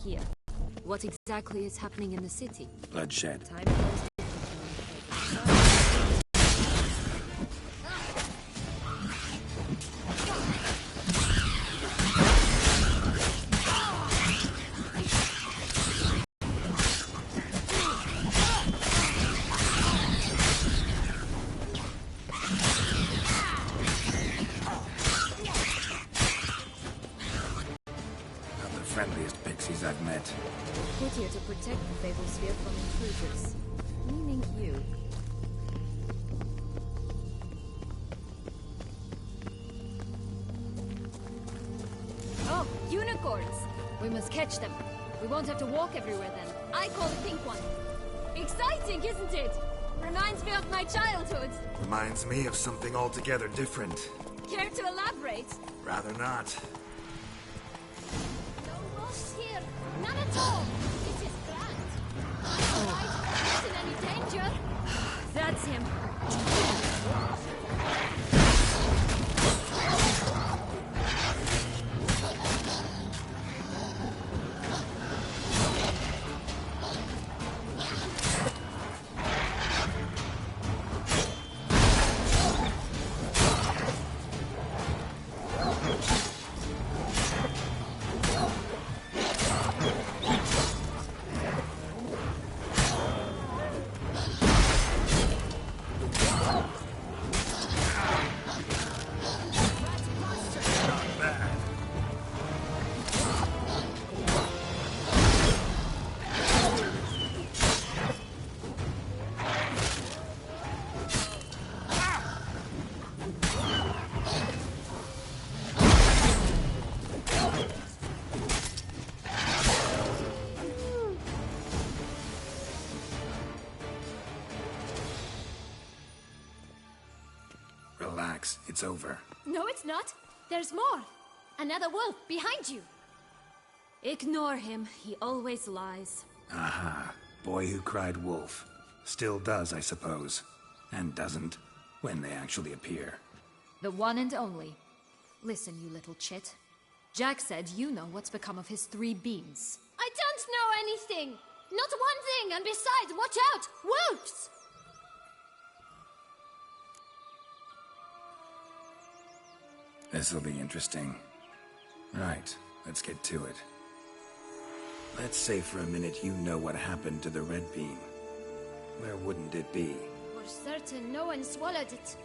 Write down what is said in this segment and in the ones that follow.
here. What exactly is happening in the city? Bloodshed. Time goes Friendliest pixies I've met. put here to protect the Fable Sphere from intruders. Meaning you. Oh, unicorns! We must catch them. We won't have to walk everywhere then. I call the pink one. Exciting, isn't it? Reminds me of my childhood. Reminds me of something altogether different. Care to elaborate? Rather not. Here. None at all. This is grand. I isn't any danger. That's him. Relax, it's over. No, it's not. There's more. Another wolf behind you. Ignore him. He always lies. Aha. Boy who cried wolf. Still does, I suppose. And doesn't, when they actually appear. The one and only. Listen, you little chit. Jack said you know what's become of his 3 beams. I don't know anything! Not one thing, and besides, watch out! Wolves! This'll be interesting. Right, let's get to it. Let's say for a minute you know what happened to the red beam. Where wouldn't it be? For certain, no one swallowed it.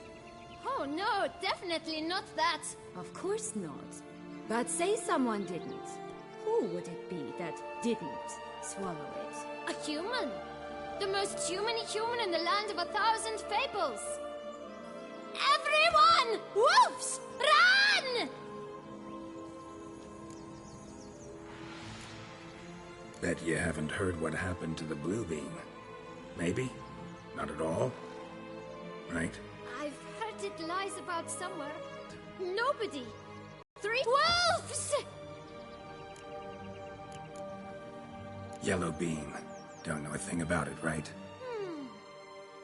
Oh no, definitely not that. Of course not. But say someone didn't. Who would it be that didn't swallow it? A human. The most human in the land of 1,000 fables. Everyone! Wolves! Run! Bet you haven't heard what happened to the blue beam. Maybe? Not at all? Right? I've heard it lies about somewhere. Nobody. 3 wolves! Yellow beam. Don't know a thing about it, right?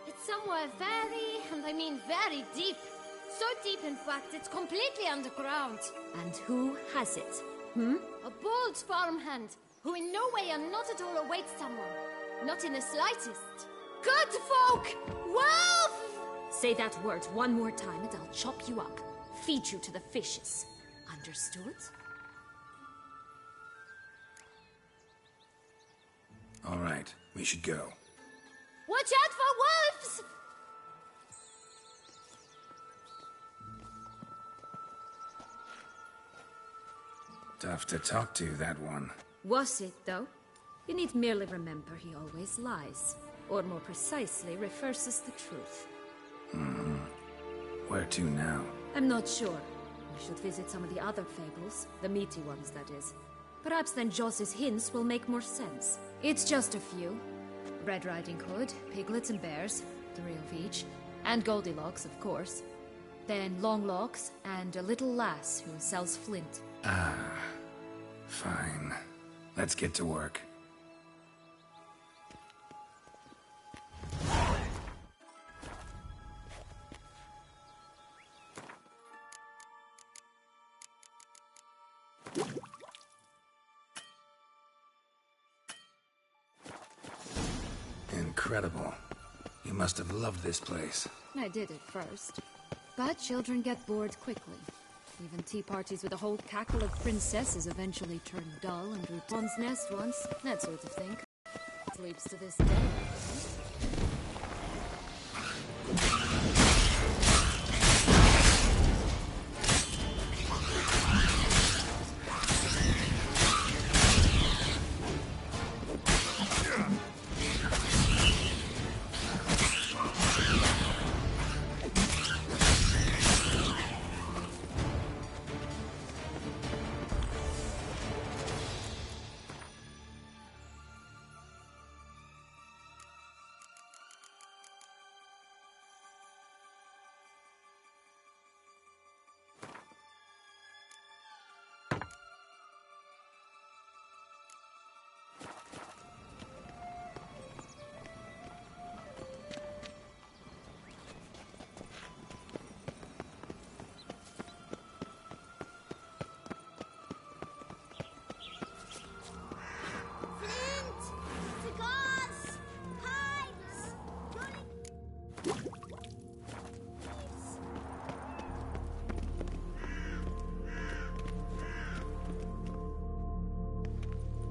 It's somewhere very, and I mean very deep. So deep, in fact, it's completely underground. And who has it? A bold farmhand, who in no way and not at all awaits someone. Not in the slightest. Good folk! Wolf! Say that word one more time and I'll chop you up. Feed you to the fishes. Understood? All right, we should go. Watch out for wolves! Tough to talk to, that one. Was it, though? You need merely remember he always lies. Or more precisely, reverses the truth. Where to now? I'm not sure. We should visit some of the other fables. The meaty ones, that is. Perhaps then Joss's hints will make more sense. It's just a few. Red Riding Hood, piglets and bears, 3 of each. And Goldilocks, of course. Then Longlocks, and a little lass who sells flint. Fine. Let's get to work. incredible. You must have loved this place. I did at first. But children get bored quickly. Even tea parties with a whole cackle of princesses eventually turn dull and root one's nest once, that sort of thing. Sleeps to this day.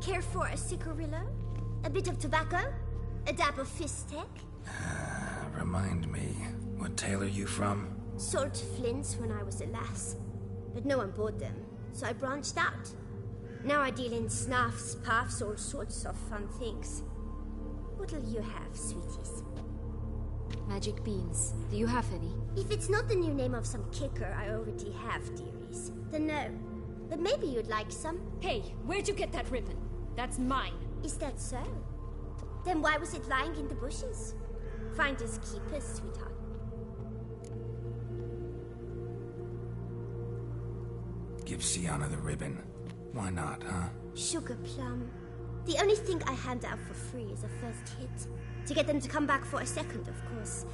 Care for a cigarillo? A bit of tobacco? A dab of fistek? Remind me, what tale are you from? Sold flints when I was a lass. But no one bought them, so I branched out. Now I deal in snuffs, puffs, all sorts of fun things. What'll you have, sweeties? Magic beans. Do you have any? If it's not the new name of some kicker I already have, dearies, then no. But maybe you'd like some. Hey, where'd you get that ribbon? That's mine. Is that so? Then why was it lying in the bushes? Finders keepers, sweetheart. Give Sienna the ribbon. Why not, huh? Sugar plum. The only thing I hand out for free is a first hit. To get them to come back for a second, of course.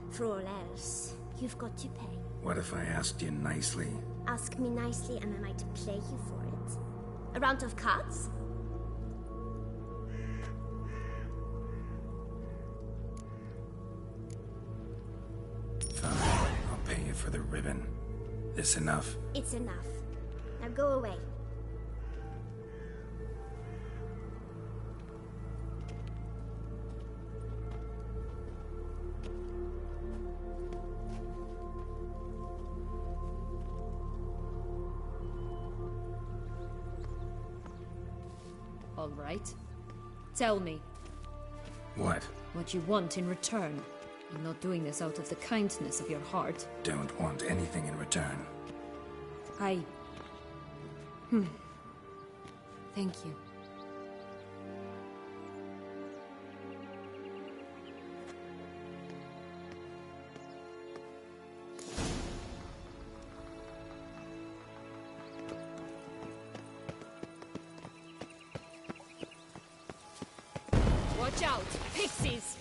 For all else, you've got to pay. What if I asked you nicely? Ask me nicely and I might play you for it. A round of cards? Fine, I'll pay you for the ribbon. This enough? It's enough. Now go away. All right. Tell me. What? What you want in return. I'm not doing this out of the kindness of your heart. Don't want anything in return. Thank you. Watch out! Pixies!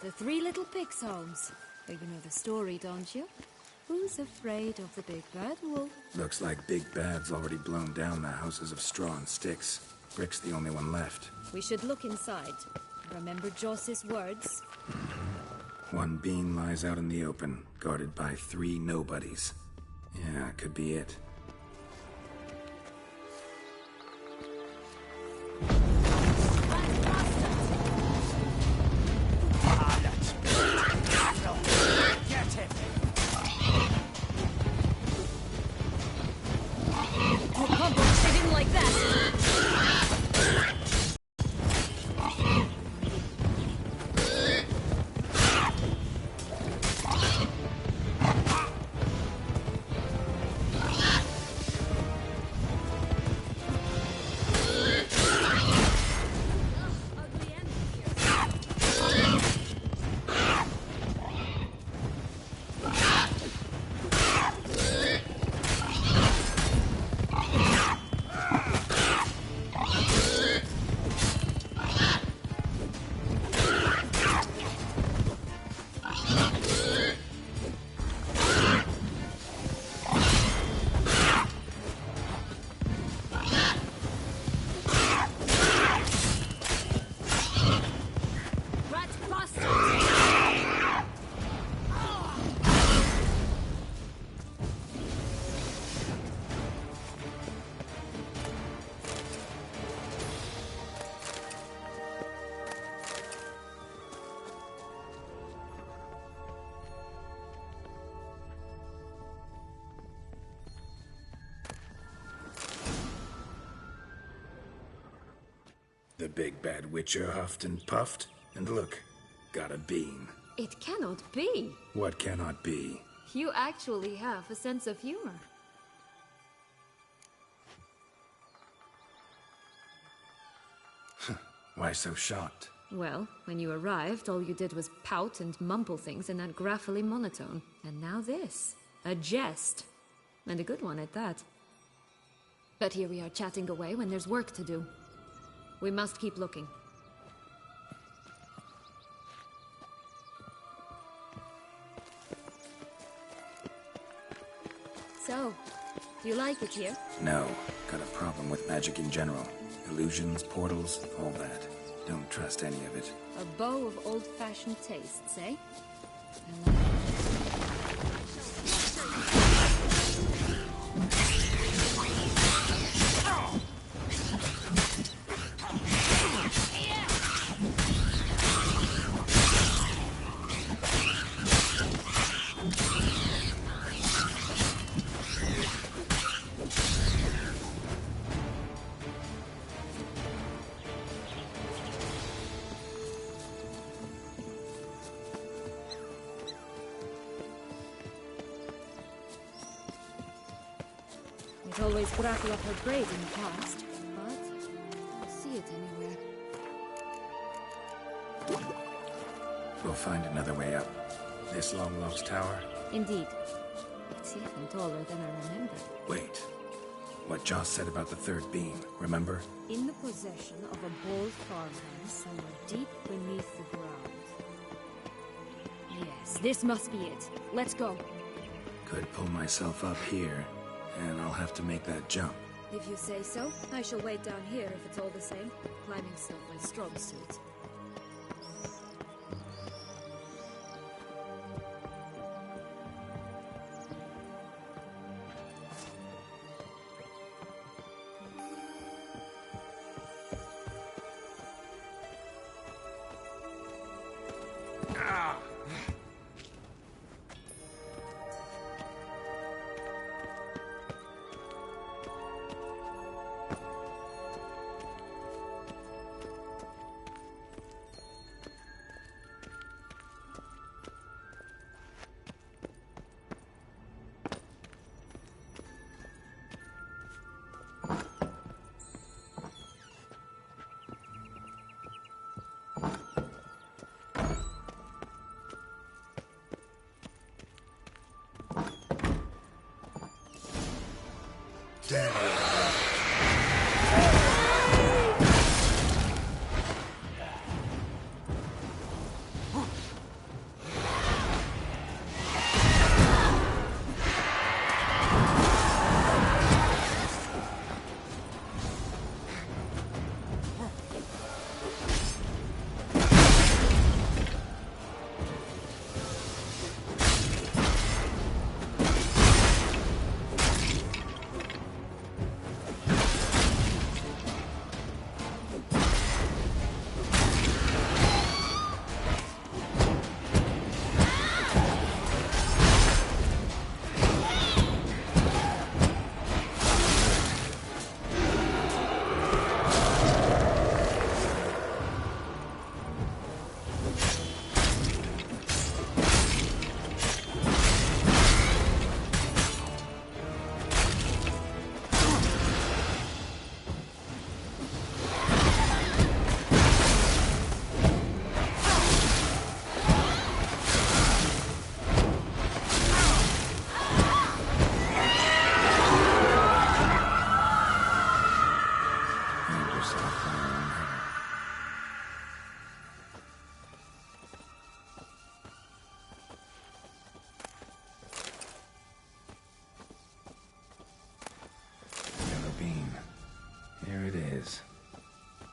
The Three Little Pigs' homes. You know the story, don't you? Who's afraid of the big bad wolf? Looks like Big Bad's already blown down the houses of straw and sticks. Brick's the only one left. We should look inside. Remember Joss's words? One being lies out in the open, guarded by 3 nobodies. Yeah, could be it. The big bad witcher huffed and puffed, and look, got a bean. It cannot be. What cannot be? You actually have a sense of humor. Why so shocked? Well, when you arrived, all you did was pout and mumble things in that graphically monotone. And now this. A jest. And a good one at that. But here we are chatting away when there's work to do. We must keep looking. So, do you like it here? No. Got a problem with magic in general. Illusions, portals, all that. Don't trust any of it. A bow of old-fashioned tastes, eh? I like it. It always brought up her grade in the past, but I don't see it anywhere. We'll find another way up. This long-lost tower? Indeed. It's even taller than I remembered. Wait. What Joss said about the third beam, remember? In the possession of a bold farmhand somewhere deep beneath the ground. Yes, this must be it. Let's go. Could pull myself up here, and I'll have to make that jump. If you say so, I shall wait down here if it's all the same. Climbing's not my strong suit.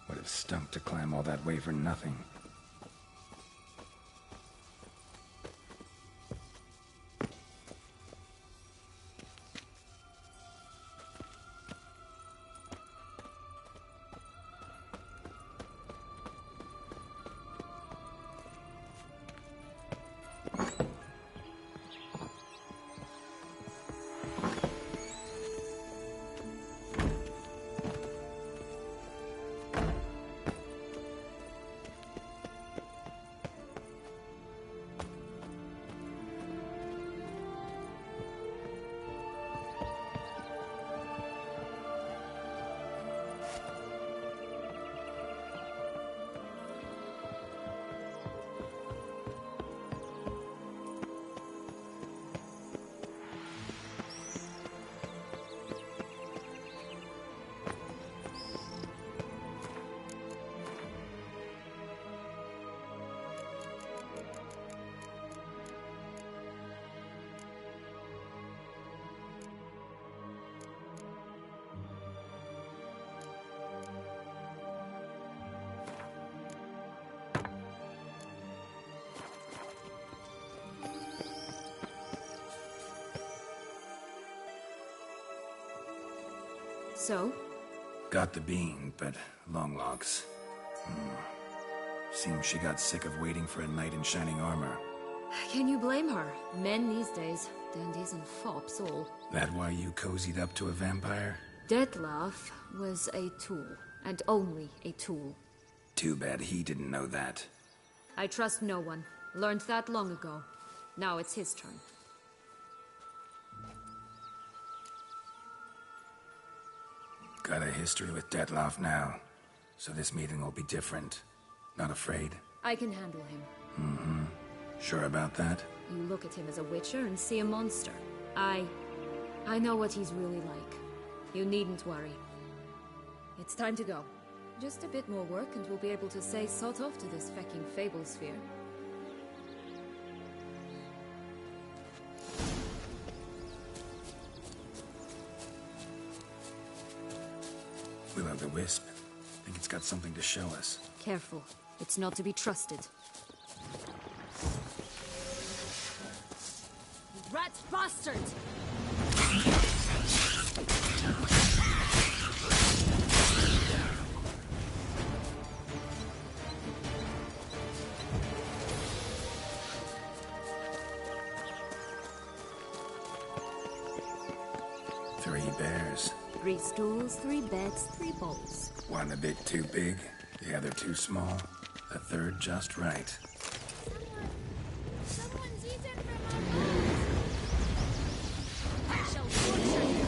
Would have stunk to climb all that way for nothing. So? Got the bean, but long locks. Seems she got sick of waiting for a knight in shining armor. Can you blame her? Men these days, dandies and fops all. That why you cozied up to a vampire? Dettlaff was a tool, and only a tool. Too bad he didn't know that. I trust no one. Learned that long ago. Now it's his turn. Got a history with Dettlaff now, so this meeting will be different. Not afraid? I can handle him. Sure about that? You look at him as a witcher and see a monster. I know what he's really like. You needn't worry. It's time to go. Just a bit more work and we'll be able to say sod off to this fecking fable sphere. Will-o'-the-wisp. Think it's got something to show us. Careful. It's not to be trusted. Rat bastard! 3 bears. 3 stools, 3 beds, 3 bowls. One a bit too big, the other too small, the third just right. Someone's eaten from our house! I shall torture you!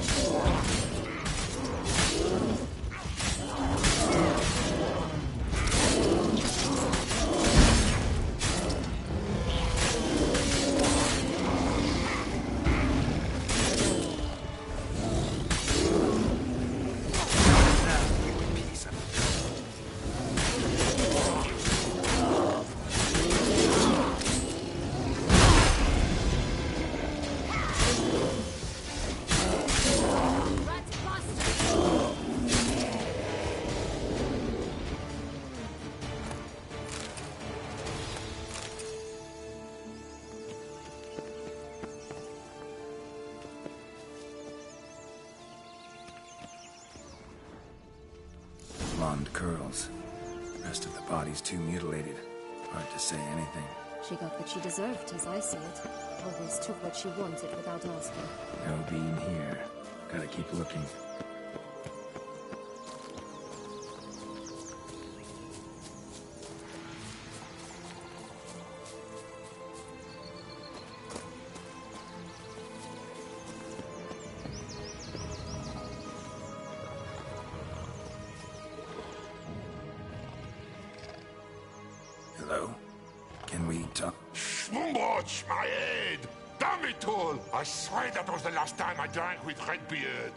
Blonde curls. The rest of the body's too mutilated. Hard to say anything. She got what she deserved, as I see it. Always took what she wanted without asking. No bean here. Gotta keep looking. Hello? Can we talk? Schmumbotch, my head! Damn it all! I swear that was the last time I drank with Redbeard.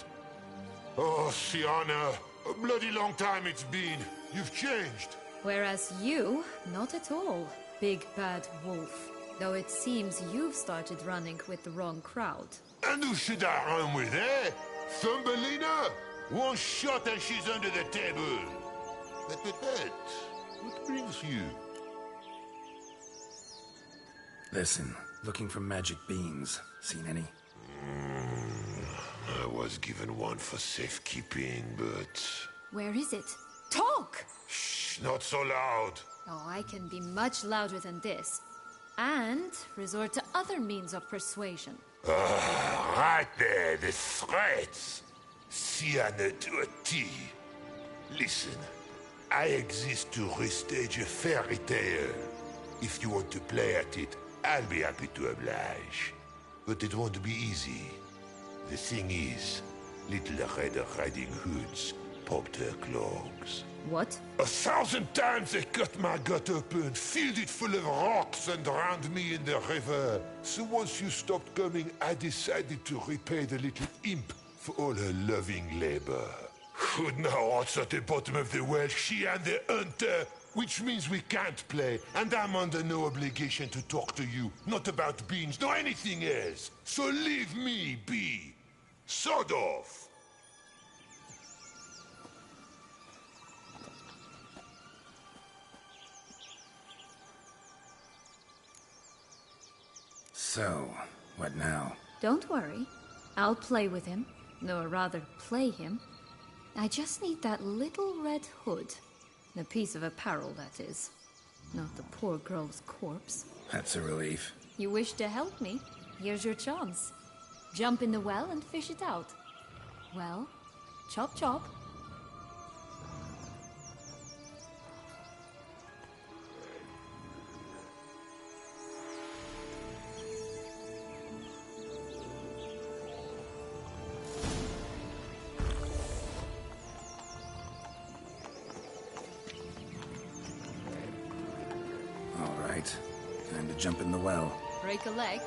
Oh, Sienna, a bloody long time it's been. You've changed. Whereas you, not at all, big bad wolf. Though it seems you've started running with the wrong crowd. And who should I run with, eh? Thumbelina? One shot and she's under the table. But, what brings you? Listen, looking for magic beans. Seen any? I was given one for safekeeping, but... Where is it? Talk! Shh, not so loud. Oh, I can be much louder than this. And resort to other means of persuasion. Right there, the threats. Sienna to a T. Listen, I exist to restage a fairy tale. If you want to play at it, I'll be happy to oblige. But it won't be easy. The thing is, little Red Riding Hoods popped her clogs. What? 1,000 times they cut my gut open, filled it full of rocks and drowned me in the river. So once you stopped coming, I decided to repay the little imp for all her loving labor. Good now, what's at the bottom of the well, she and the hunter, which means we can't play, and I'm under no obligation to talk to you, not about beans, nor anything else. So leave me be. Sod off. So, what now? Don't worry. I'll play with him. Or rather, play him. I just need that little red hood. A piece of apparel, that is. Not the poor girl's corpse. That's a relief. You wish to help me? Here's your chance. Jump in the well and fish it out. Well, chop chop. All right. Time to jump in the well. Break a leg.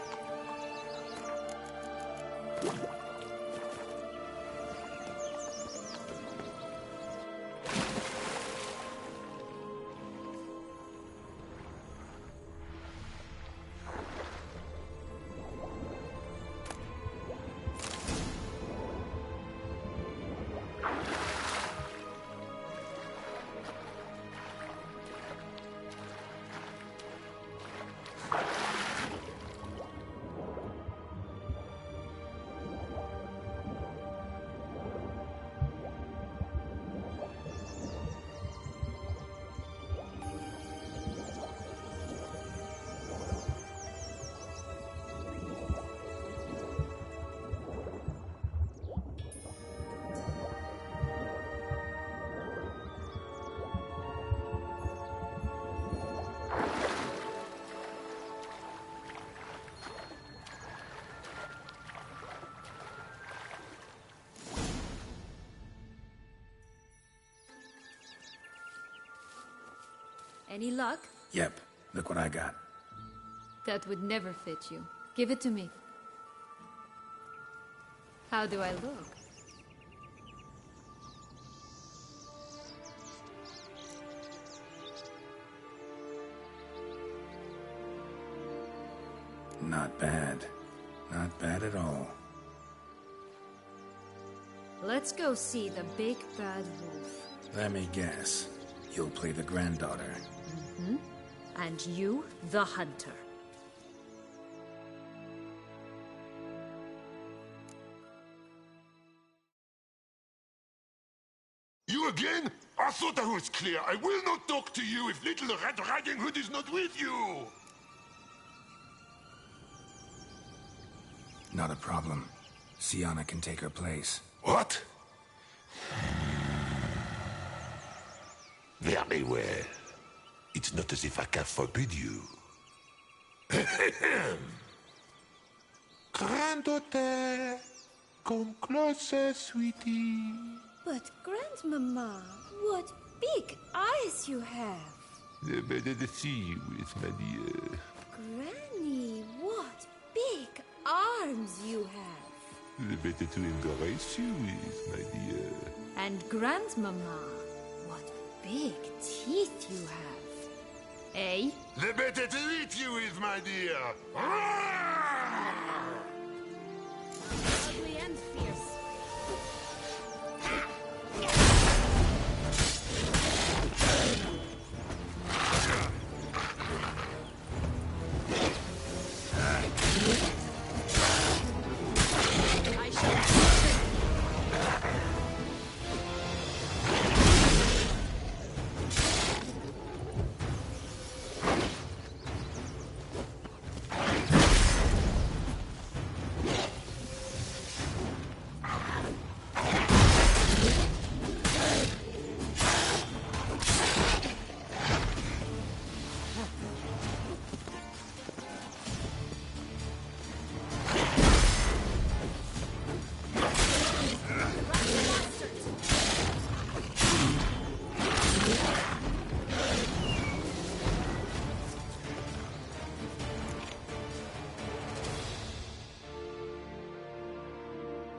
Any luck? Yep. Look what I got. That would never fit you. Give it to me. How do I look? Not bad. Not bad at all. Let's go see the big bad wolf. Let me guess. You'll play the granddaughter. Mm-hmm. And you, the hunter. You again? I thought I was clear. I will not talk to you if little Red Riding Hood is not with you! Not a problem. Sienna can take her place. What? Very well. It's not as if I can forbid you. Granddaughter, come closer, sweetie. But, Grandmama, what big eyes you have. The better to see you with, my dear. Granny, what big arms you have. The better to embrace you with, my dear. And Grandmama, what big teeth you have. Eh? The better to eat you with, my dear. Ugly and fierce.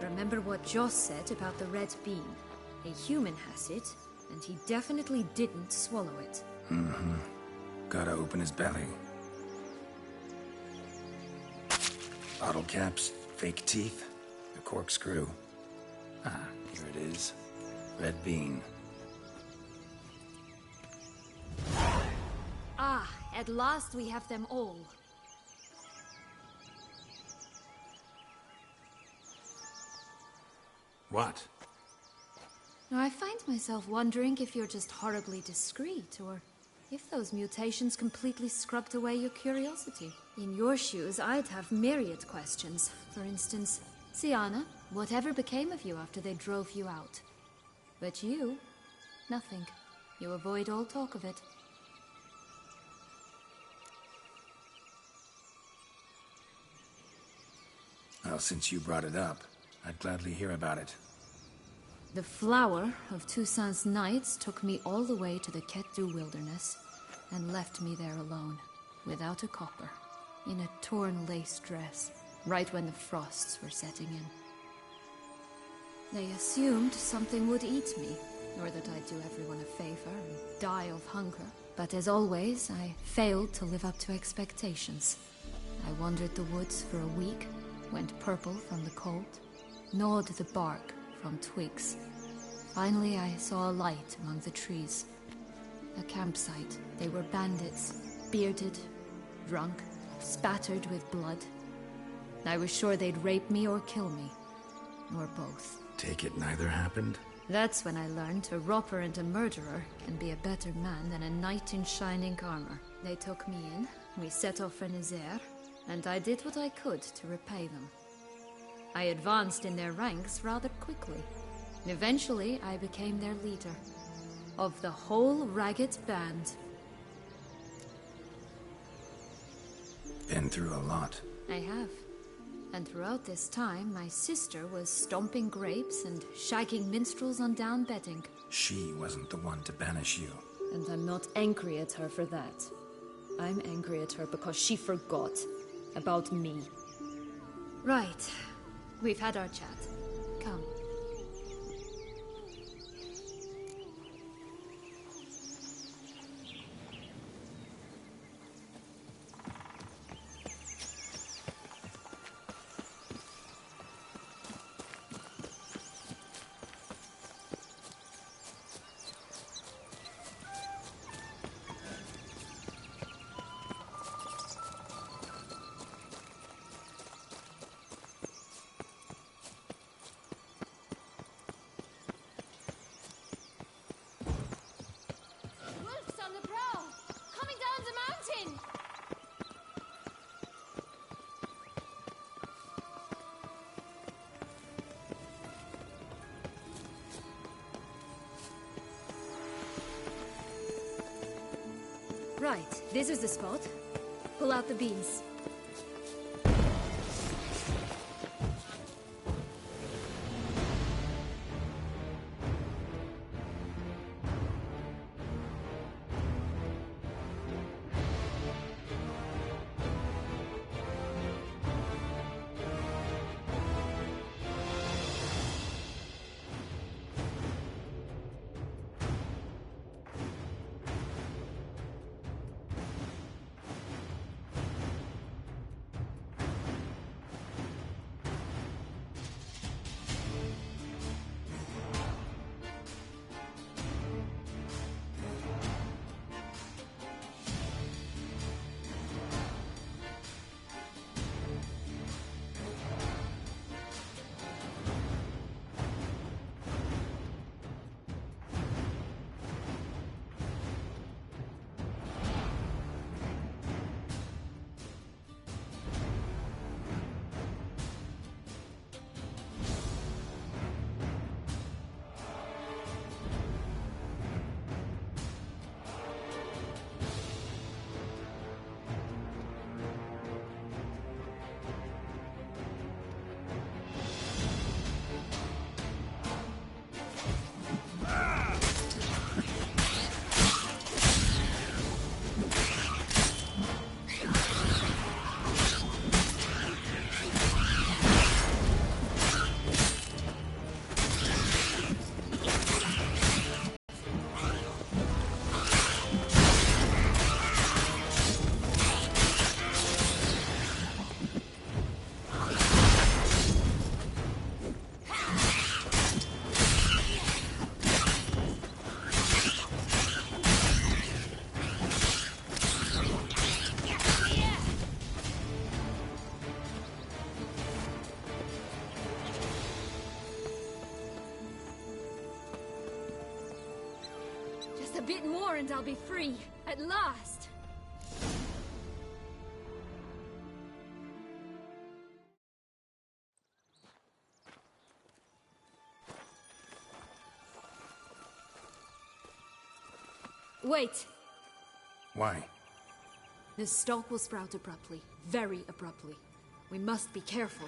Remember what Joss said about the red bean. A human has it, and he definitely didn't swallow it. Mm-hmm. Gotta open his belly. Bottle caps, fake teeth, a corkscrew. Ah, here it is. Red bean. Ah, at last we have them all. What? I find myself wondering if you're just horribly discreet, or if those mutations completely scrubbed away your curiosity. In your shoes, I'd have myriad questions. For instance, Sienna, whatever became of you after they drove you out? But you, nothing. You avoid all talk of it. Well, since you brought it up, I'd gladly hear about it. The flower of Toussaint's Knights took me all the way to the Ketdu wilderness and left me there alone, without a copper, in a torn lace dress, right when the frosts were setting in. They assumed something would eat me, or that I'd do everyone a favor and die of hunger. But as always, I failed to live up to expectations. I wandered the woods for a week, went purple from the cold, gnawed the bark from twigs. Finally, I saw a light among the trees. A campsite. They were bandits, bearded, drunk, spattered with blood. I was sure they'd rape me or kill me, or both. Take it neither happened? That's when I learned a robber and a murderer can be a better man than a knight in shining armor. They took me in, we set off for Nazaire, and I did what I could to repay them. I advanced in their ranks rather quickly. Eventually, I became their leader. Of the whole ragged band. Been through a lot. I have. And throughout this time, my sister was stomping grapes and shagging minstrels on down bedding. She wasn't the one to banish you. And I'm not angry at her for that. I'm angry at her because she forgot about me. Right. We've had our chat. Come. Wolves on the prowl! Coming down the mountain! Right, this is the spot. Pull out the beans. Just a bit more and I'll be free. At last! Wait! Why? This stalk will sprout abruptly. Very abruptly. We must be careful.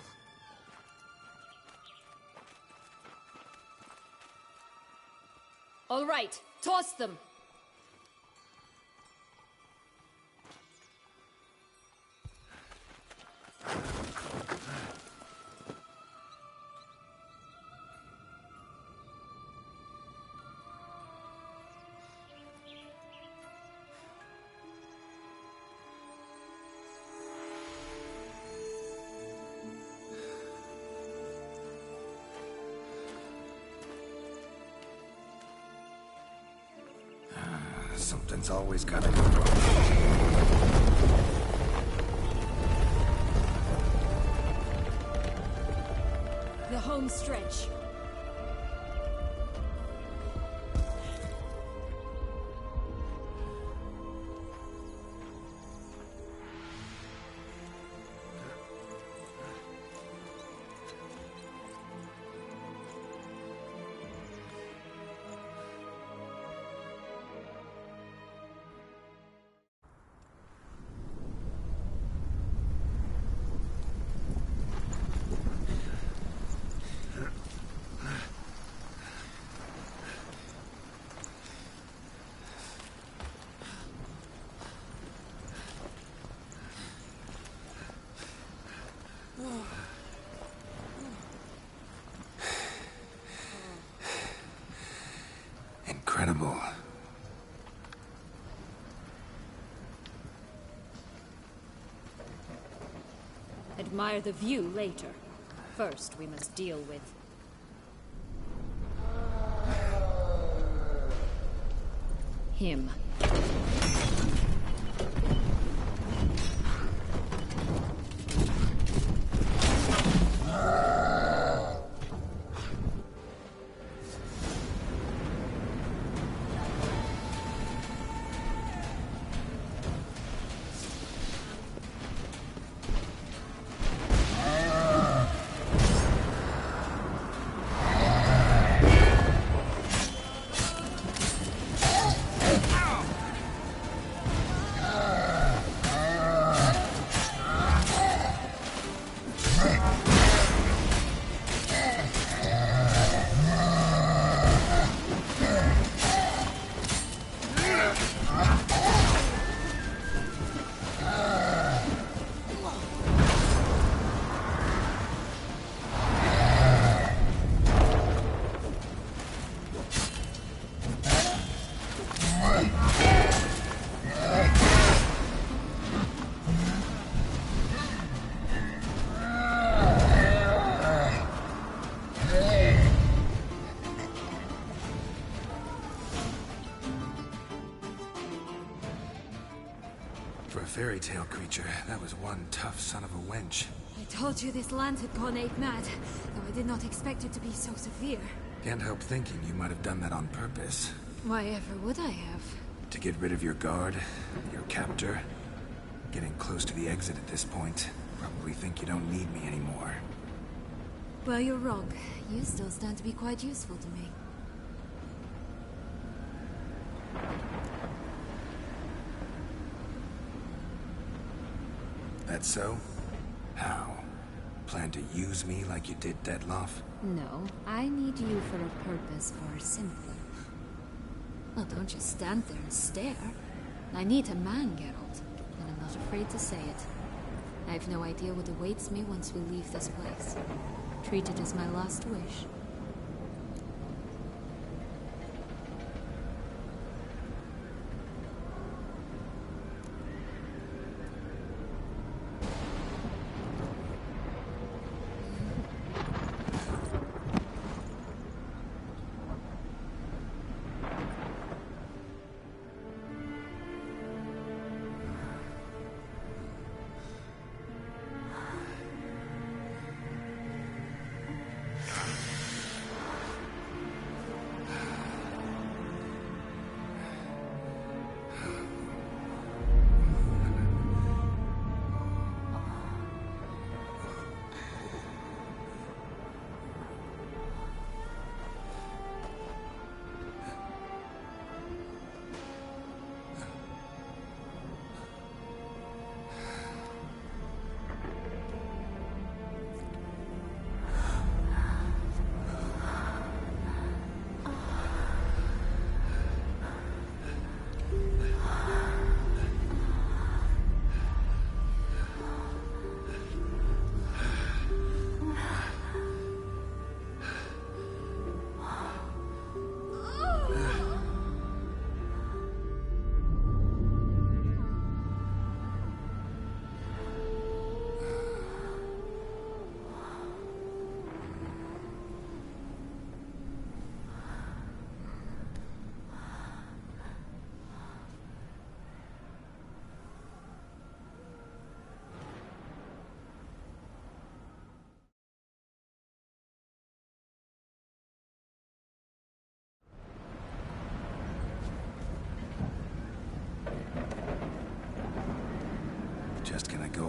All right, toss them! Something's always gotta go wrong. The home stretch. Incredible. Admire the view later. First, we must deal with... him. For a fairy tale creature, that was one tough son of a wench. I told you this land had gone ape mad, though I did not expect it to be so severe. Can't help thinking you might have done that on purpose. Why ever would I have? To get rid of your guard, your captor. Getting close to the exit at this point. Probably think you don't need me anymore. Well, you're wrong. You still stand to be quite useful to me. That so? How? Plan to use me like you did Detloff? No, I need you for a purpose far simpler. Well, don't just stand there and stare. I need a man, Geralt, and I'm not afraid to say it. I have no idea what awaits me once we leave this place. Treat it as my last wish.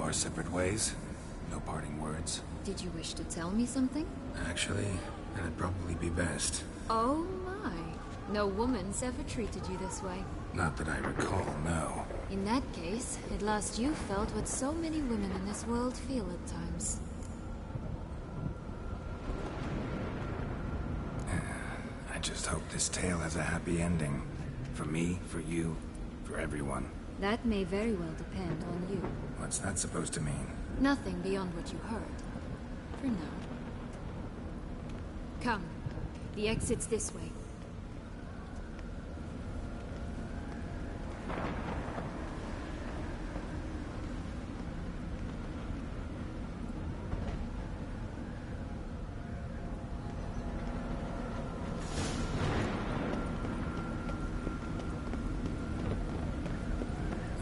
our separate ways. No parting words. Did you wish to tell me something? Actually, that'd probably be best. Oh my. No woman's ever treated you this way. Not that I recall, no. In that case, at last you felt what so many women in this world feel at times. I just hope this tale has a happy ending. For me, for you, for everyone. That may very well depend on you. What's that supposed to mean? Nothing beyond what you heard. For now. Come. The exit's this way.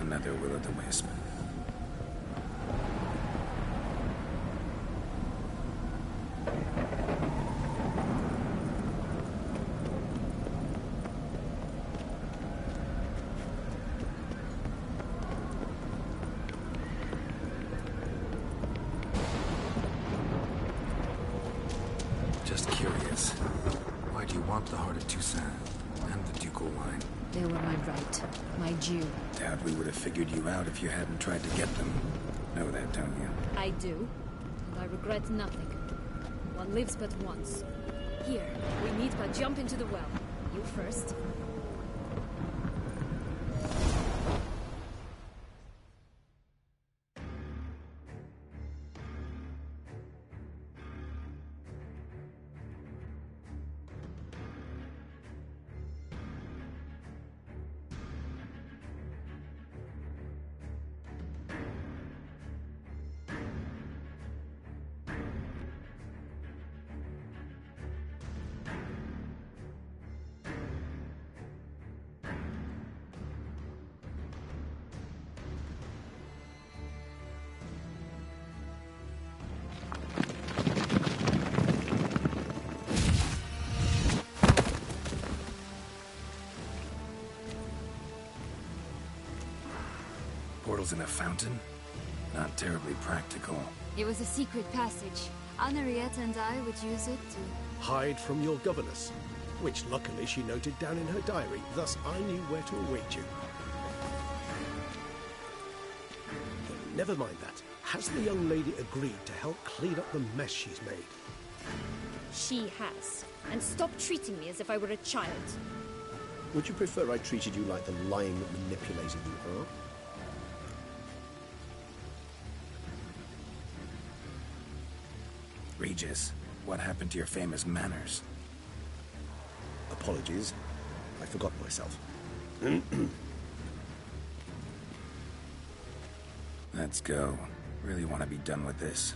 Another will-o'-the-wisp. Just curious. Why do you want the heart of Toussaint and the ducal wine? They were my right. My due. Doubt we would have figured you out if you hadn't tried to get them. Know that, don't you? I do. And I regret nothing. One lives but once. Here, we need but jump into the well. You first. Portals in a fountain? Not terribly practical. It was a secret passage. Henriette and I would use it to... Hide from your governess, which luckily she noted down in her diary, thus I knew where to await you. Never mind that. Has the young lady agreed to help clean up the mess she's made? She has. And stop treating me as if I were a child. Would you prefer I treated you like the lying, manipulating you are? Regis, what happened to your famous manners? Apologies. I forgot myself. Let's go. Really want to be done with this.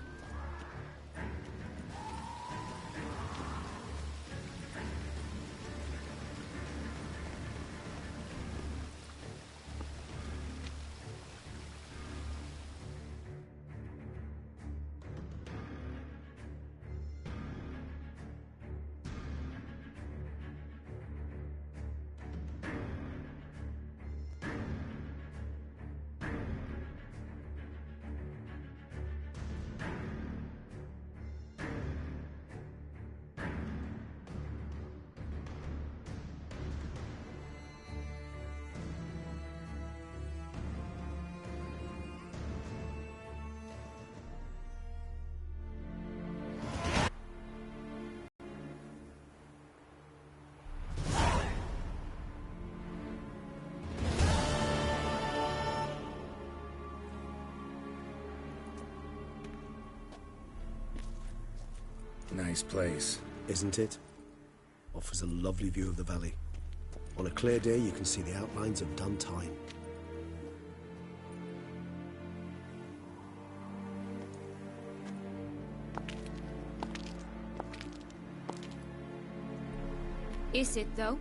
Nice place. Isn't it? Offers a lovely view of the valley. On a clear day, you can see the outlines of Dun Time. Is it, though?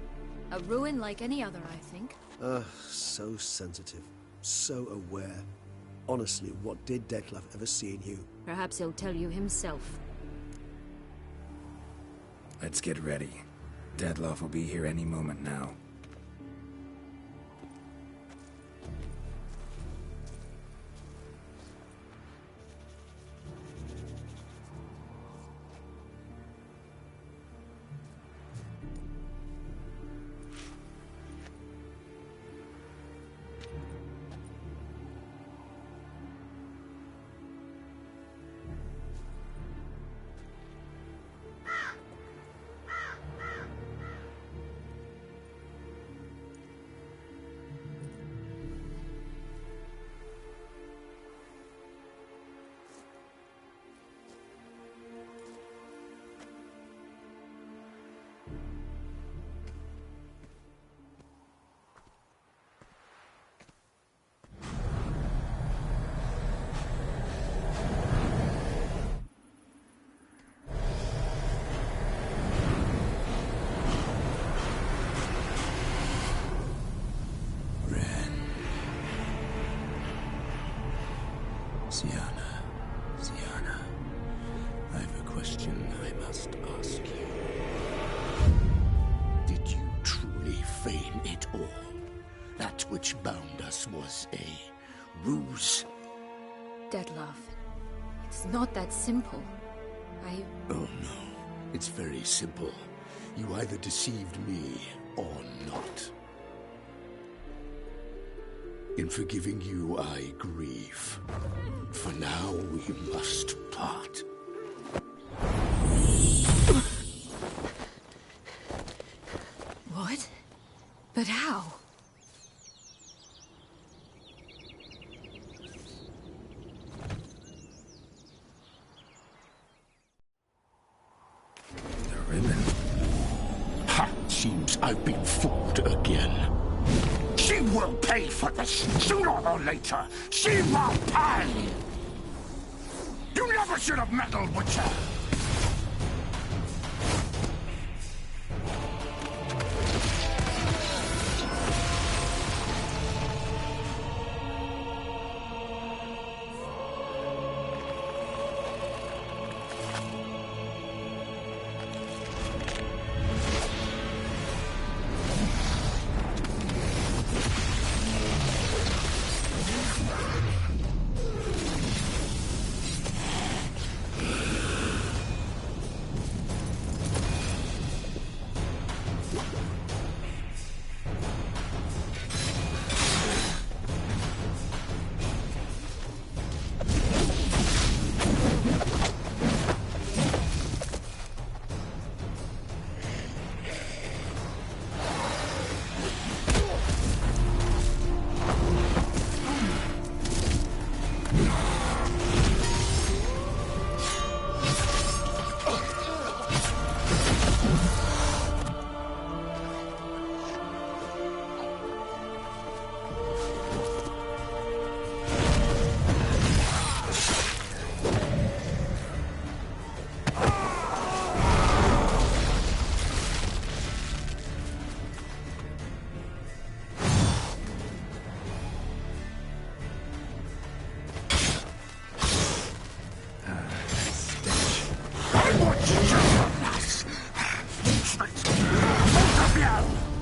A ruin like any other, I think. So sensitive. So aware. Honestly, what did Detlef ever see in you? Perhaps he'll tell you himself. Let's get ready. Detlef will be here any moment now. which bound us was a ruse. Deadlove, it's not that simple. Oh no, it's very simple. You either deceived me or not. In forgiving you, I grieve. For now, we must part. What? But how? The ribbon. Ha! Seems I've been fooled again. She will pay for this, sooner or later. She will pay! You never should have meddled with her!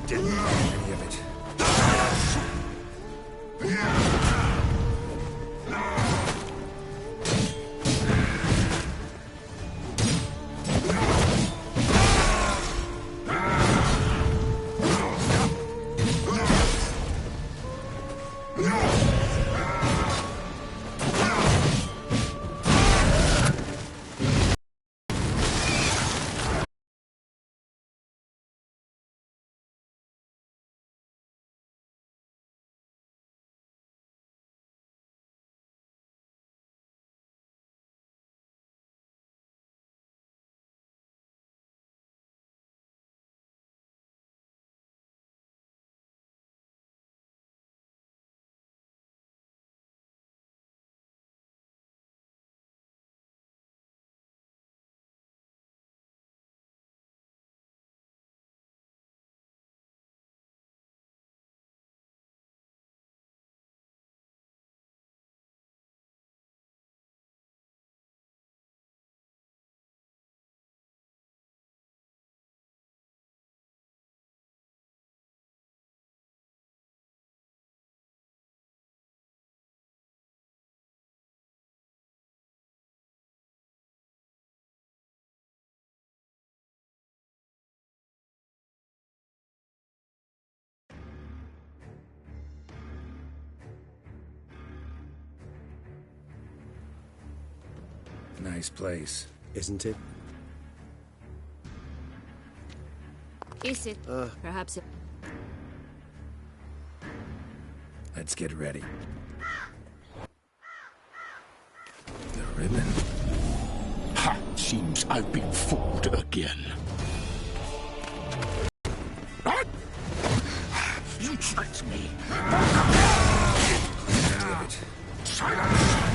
Didn't know any of it. Nice place. Isn't it? Is it? Perhaps it... Let's get ready. The ribbon. Ha! Seems I've been fooled again. You tricked me! Damn it. Silence!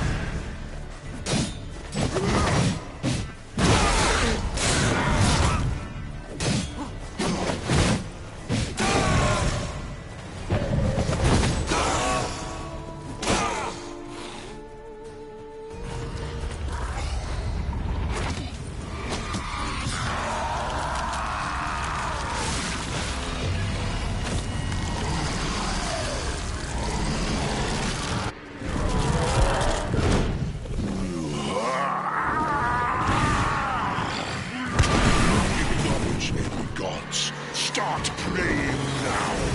Start playing now.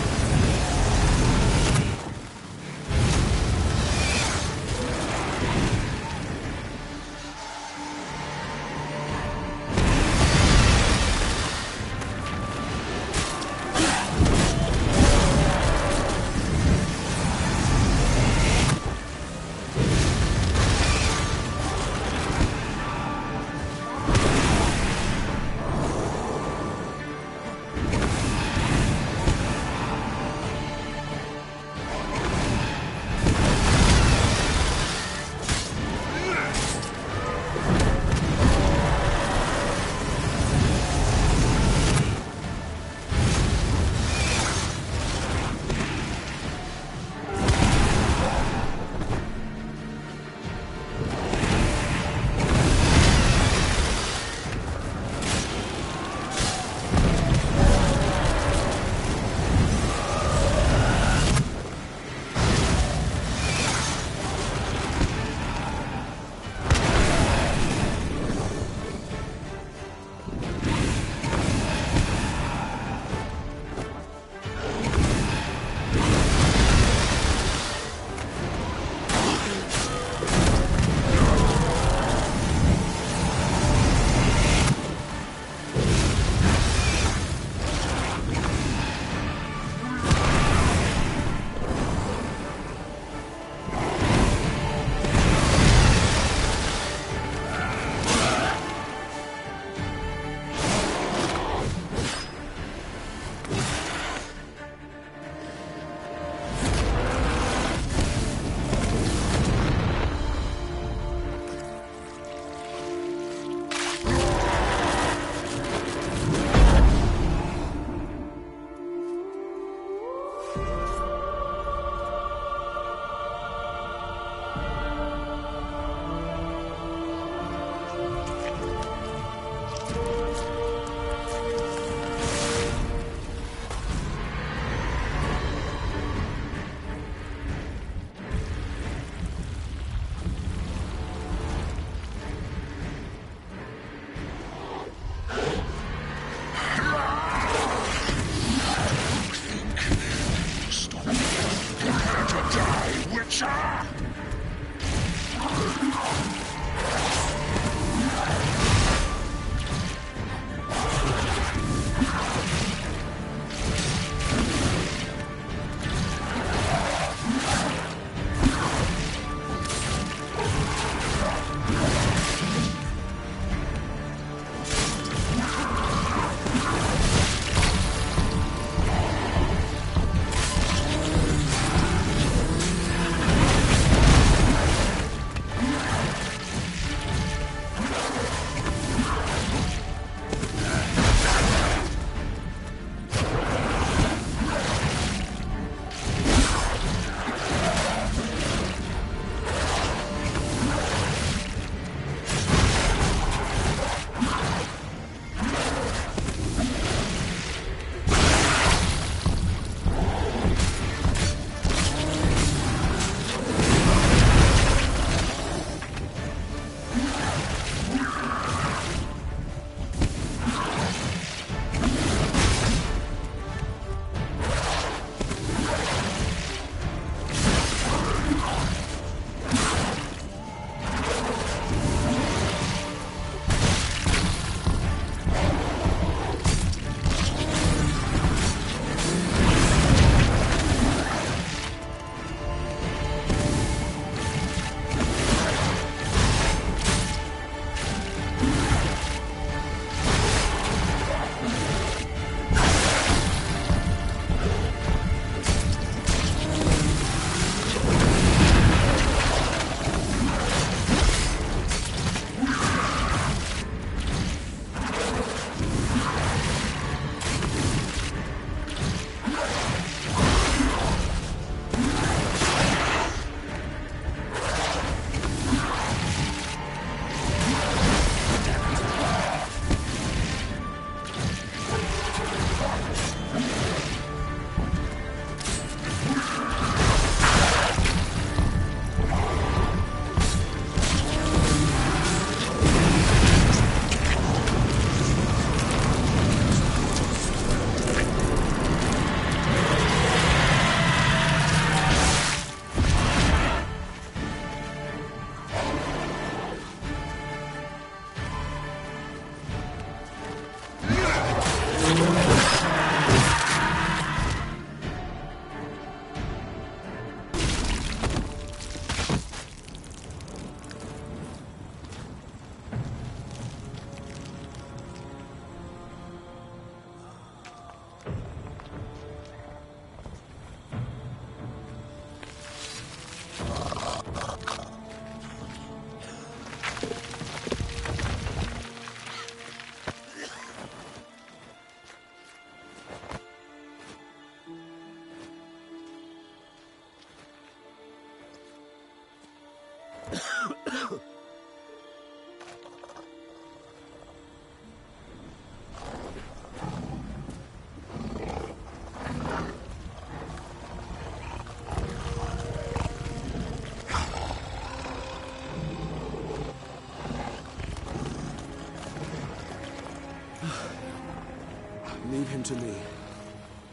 to me.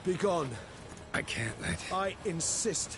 Begone. I can't let... I insist.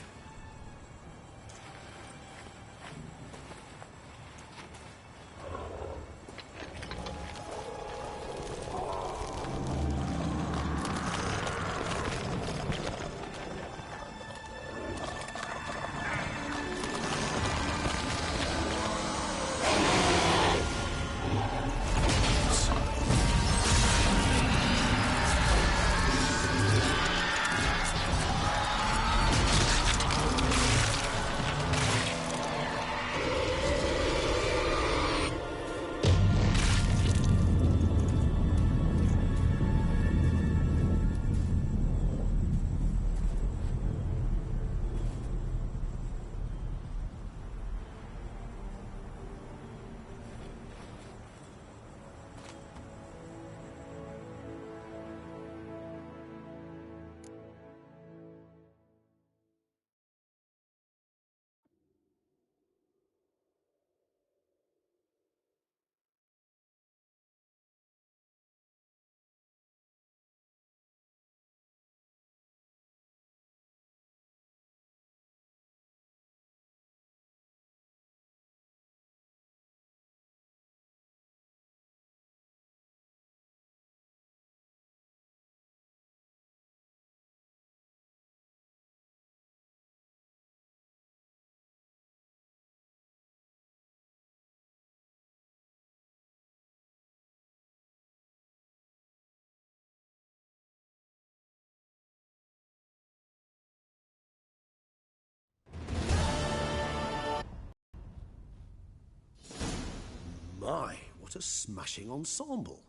My, what a smashing ensemble.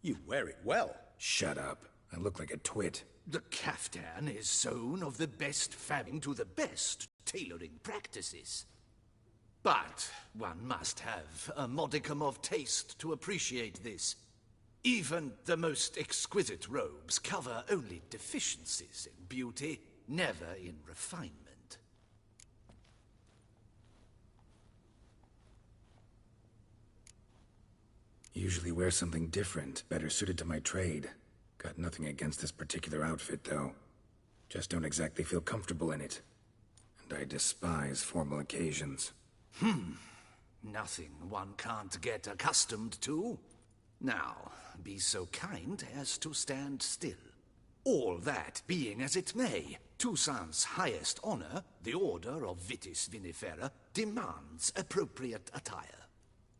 You wear it well. Shut up. I look like a twit. The caftan is sewn of the best fabbing to the best tailoring practices. But one must have a modicum of taste to appreciate this. Even the most exquisite robes cover only deficiencies in beauty, never in refinement. Usually wear something different, better suited to my trade. Got nothing against this particular outfit, though. Just don't exactly feel comfortable in it. And I despise formal occasions. Nothing one can't get accustomed to. Now, be so kind as to stand still. All that being as it may, Toussaint's highest honor, the Order of Vitis Vinifera, demands appropriate attire.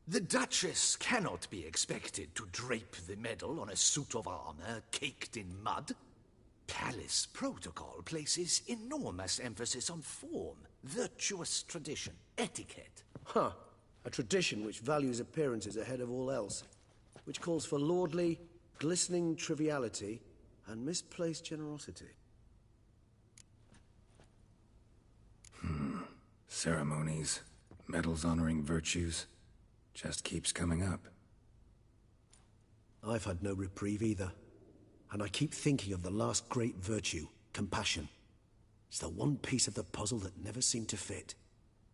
The Duchess cannot be expected to drape the medal on a suit of armor caked in mud. Palace protocol places enormous emphasis on form, virtuous tradition, etiquette. Huh. A tradition which values appearances ahead of all else. Which calls for lordly, glistening triviality and misplaced generosity. Ceremonies, medals honoring virtues. Just keeps coming up. I've had no reprieve either. And I keep thinking of the last great virtue, compassion. It's the one piece of the puzzle that never seemed to fit.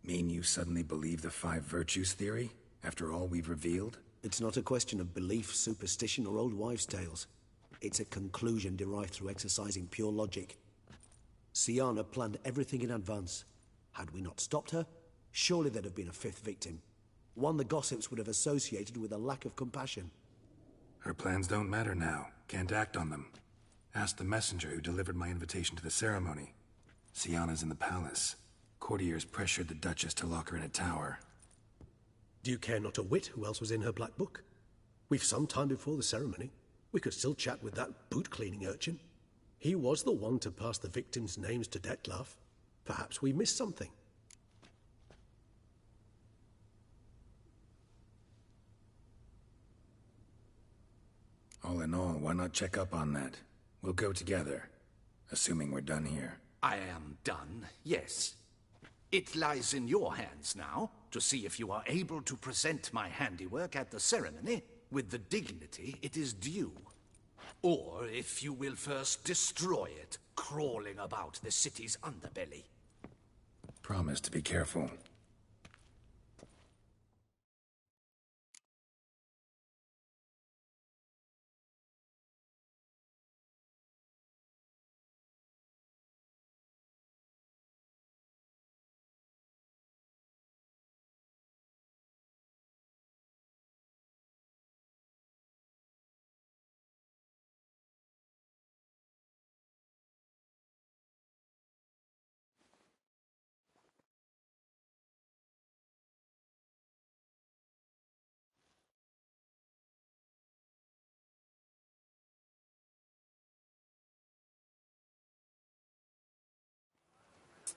Mean you suddenly believe the 5 virtues theory, after all we've revealed? It's not a question of belief, superstition, or old wives' tales. It's a conclusion derived through exercising pure logic. Siana planned everything in advance. Had we not stopped her, surely there'd have been a 5th victim. One the gossips would have associated with a lack of compassion. Her plans don't matter now. Can't act on them. Ask the messenger who delivered my invitation to the ceremony. Siana's in the palace. Courtiers pressured the Duchess to lock her in a tower. Do you care not a whit who else was in her black book? We've some time before the ceremony. We could still chat with that boot-cleaning urchin. He was the one to pass the victims' names to Dettlaff. Perhaps we missed something. All in all, why not check up on that? We'll go together, assuming we're done here. I am done, yes. It lies in your hands now to see if you are able to present my handiwork at the ceremony with the dignity it is due. Or if you will first destroy it, crawling about the city's underbelly. Promise to be careful.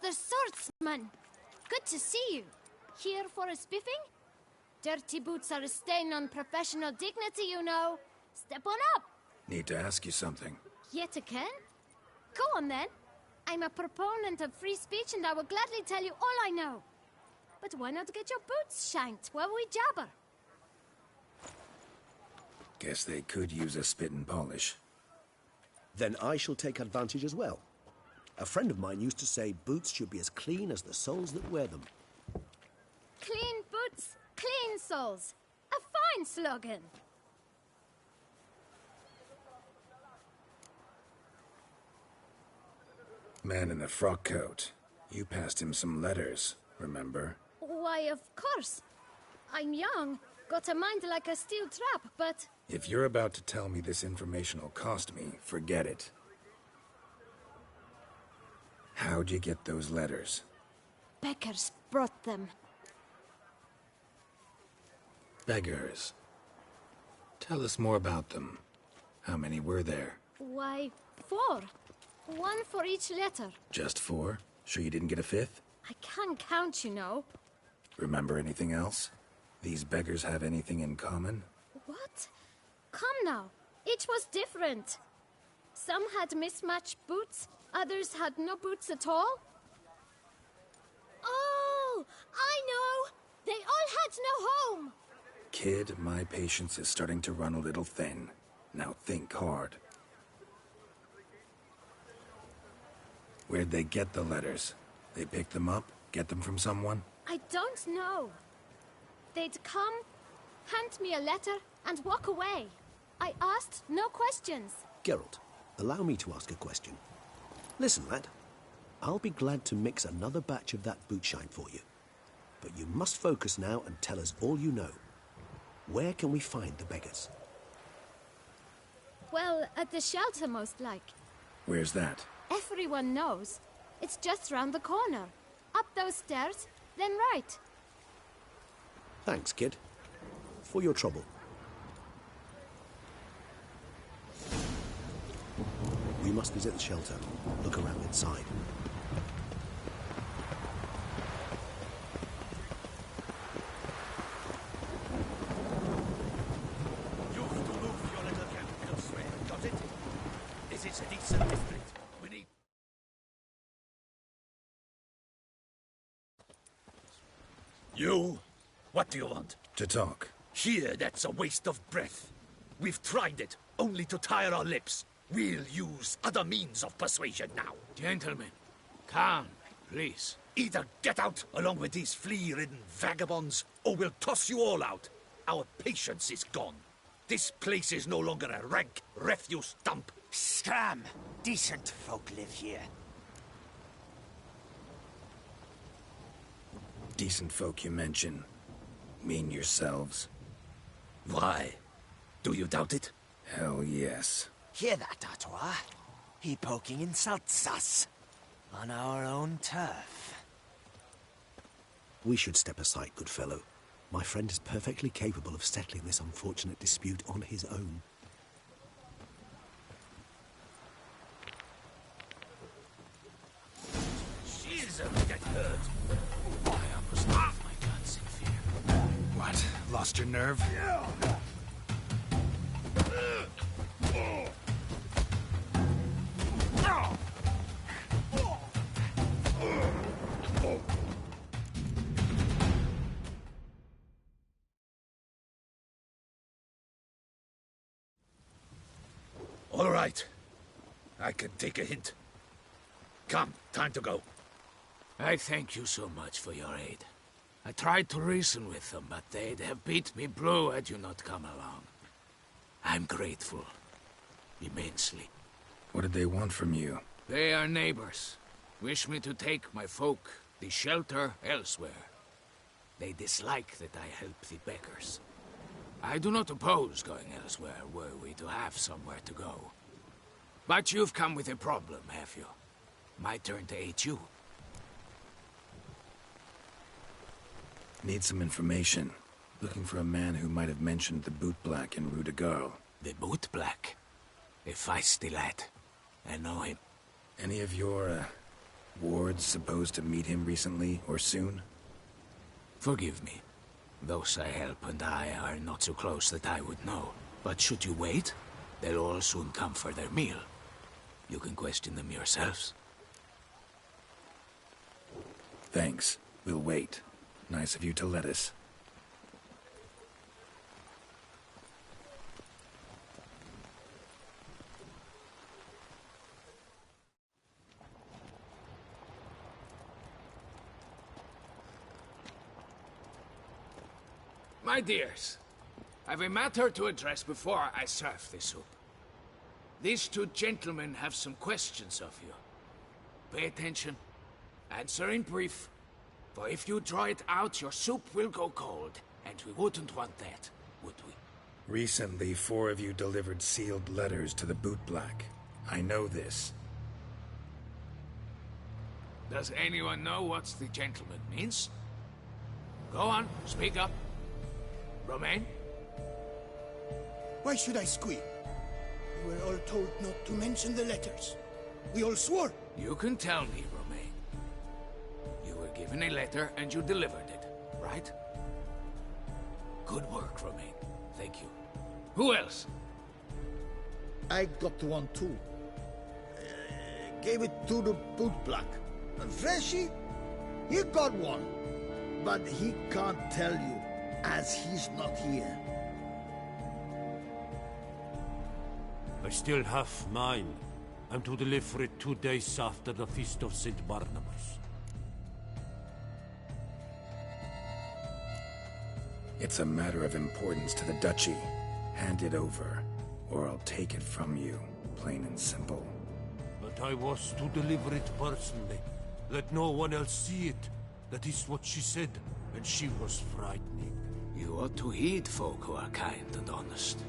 the swordsman. Good to see you. Here for a spiffing? Dirty boots are a stain on professional dignity, you know. Step on up. Need to ask you something. Yet again? Go on then. I'm a proponent of free speech and I will gladly tell you all I know. But why not get your boots shanked while we jabber? Guess they could use a spit and polish. Then I shall take advantage as well. A friend of mine used to say boots should be as clean as the soles that wear them. Clean boots, clean soles. A fine slogan. Man in the frock coat. You passed him some letters, remember? Why, of course. I'm young, got a mind like a steel trap, but... If you're about to tell me this information will cost me, forget it. How'd you get those letters? Beggars brought them. Beggars. Tell us more about them. How many were there? Why, 4. 1 for each letter. Just 4? Sure you didn't get a 5th? I can't count, you know. Remember anything else? These beggars have anything in common? What? Come now. Each was different. Some had mismatched boots, others had no boots at all. Oh, I know! They all had no home! Kid, my patience is starting to run a little thin. Now think hard. Where'd they get the letters? They pick them up? Get them from someone? I don't know. They'd come, hand me a letter, and walk away. I asked no questions. Geralt, allow me to ask a question. Listen, lad. I'll be glad to mix another batch of that boot shine for you. But you must focus now and tell us all you know. Where can we find the beggars? Well, at the shelter, most like. Where's that? Everyone knows. It's just round the corner. Up those stairs, then right. Thanks, kid. For your trouble. We must visit the shelter. Look around inside. You have to move your little camp elsewhere, got it? This is a decent district. We need... You? What do you want? To talk. Here, that's a waste of breath. We've tried it, only to tire our lips. We'll use other means of persuasion now. Gentlemen, calm, please. Either get out along with these flea-ridden vagabonds, or we'll toss you all out. Our patience is gone. This place is no longer a rank refuse dump. Scram! Decent folk live here. Decent folk you mention. Mean yourselves? Why? Do you doubt it? Hell yes. Hear that, Artois? He poking insults us. On our own turf. We should step aside, good fellow. My friend is perfectly capable of settling this unfortunate dispute on his own. Jesus, get hurt. I almost lost my guts in fear. What? Lost your nerve? All right. I can take a hint. Come, time to go. I thank you so much for your aid. I tried to reason with them, but they'd have beat me blue had you not come along. I'm grateful. Immensely. What did they want from you? They are neighbors. Wish me to take my folk, the shelter, elsewhere. They dislike that I help the beggars. I do not oppose going elsewhere, were we to have somewhere to go. But you've come with a problem, have you? My turn to aid you. Need some information. Looking for a man who might have mentioned the boot black in Rue de Garl. The boot black? A feisty lad. I know him. Any of your, Ward's supposed to meet him recently or soon? Forgive me. Those I help and I are not so close that I would know. But should you wait, they'll all soon come for their meal. You can question them yourselves. Thanks. We'll wait. Nice of you to let us. My dears, I've a matter to address before I serve the soup. These two gentlemen have some questions of you. Pay attention. Answer in brief. For if you draw it out, your soup will go cold. And we wouldn't want that, would we? Recently, 4 of you delivered sealed letters to the bootblack. I know this. Does anyone know what the gentleman means? Go on, speak up. Romain? Why should I squeal? We were all told not to mention the letters. We all swore. You can tell me, Romain. You were given a letter and you delivered it, right? Good work, Romain. Thank you. Who else? I got one too. Gave it to the bootblack. And Freshy, he got one. But he can't tell you, as he's not here. I still have mine. I'm to deliver it 2 days after the Feast of St. Barnabas. It's a matter of importance to the Duchy. Hand it over, or I'll take it from you, plain and simple. But I was to deliver it personally. Let no one else see it. That is what she said, and she was frightening. You ought to heed folk who are kind and honest.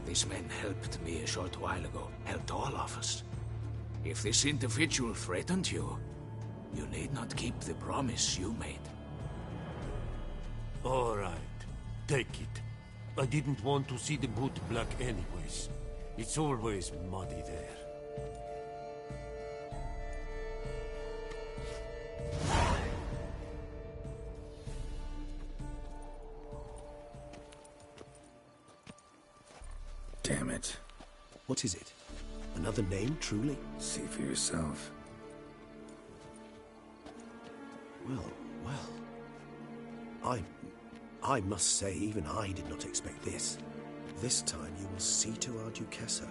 These men helped me a short while ago, helped all of us. If this individual threatened you, you need not keep the promise you made. All right, take it. I didn't want to see the bootblack anyways. It's always muddy there. Damn it. What is it? Another name, truly? See for yourself. Well. I must say, even I did not expect this. This time you will see to our Duchessa.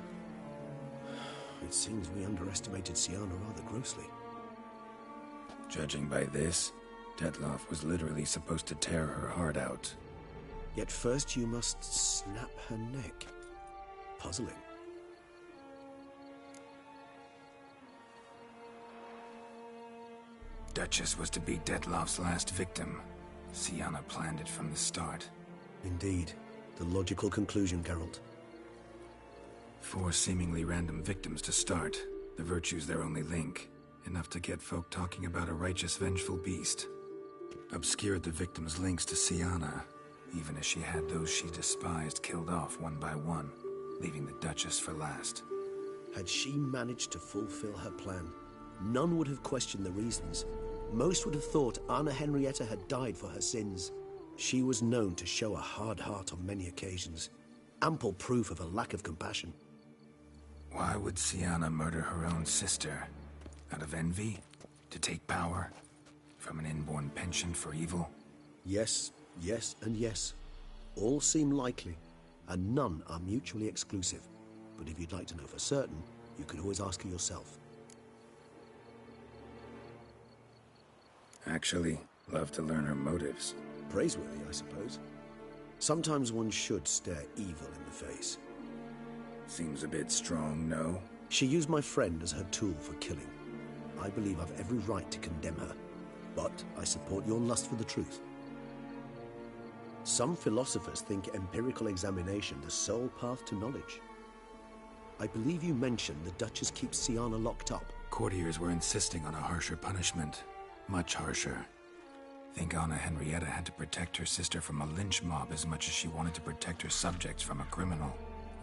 It seems we underestimated Siana rather grossly. Judging by this, Detloff was literally supposed to tear her heart out. Yet first you must snap her neck. Puzzling. Duchess was to be Detloff's last victim. Siana planned it from the start. Indeed. The logical conclusion, Geralt. 4 seemingly random victims to start. The virtue's their only link. Enough to get folk talking about a righteous, vengeful beast. Obscured the victims' links to Siana, even as she had those she despised killed off one by one, leaving the Duchess for last. Had she managed to fulfill her plan, none would have questioned the reasons. Most would have thought Anna Henrietta had died for her sins. She was known to show a hard heart on many occasions. Ample proof of a lack of compassion. Why would Siana murder her own sister? Out of envy? To take power? From an inborn penchant for evil? Yes, yes, and yes. All seem likely, and none are mutually exclusive. But if you'd like to know for certain, you could always ask her yourself. Actually, love to learn her motives. Praiseworthy, I suppose. Sometimes one should stare evil in the face. Seems a bit strong, no? She used my friend as her tool for killing. I believe I've every right to condemn her, but I support your lust for the truth. Some philosophers think empirical examination the sole path to knowledge. I believe you mentioned the Duchess keeps Siana locked up. Courtiers were insisting on a harsher punishment. Much harsher. Think Anna Henrietta had to protect her sister from a lynch mob as much as she wanted to protect her subjects from a criminal.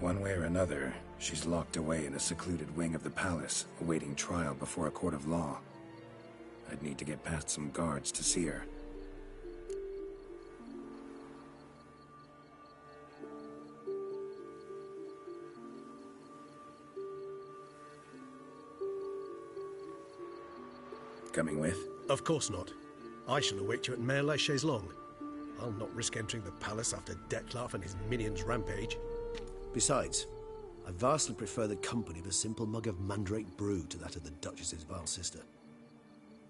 One way or another, she's locked away in a secluded wing of the palace, awaiting trial before a court of law. I'd need to get past some guards to see her. Coming with? Of course not. I shall await you at Mare La Chaise-Longue. I'll not risk entering the palace after Dettlaff and his minions rampage. Besides, I vastly prefer the company of a simple mug of mandrake brew to that of the Duchess's vile sister.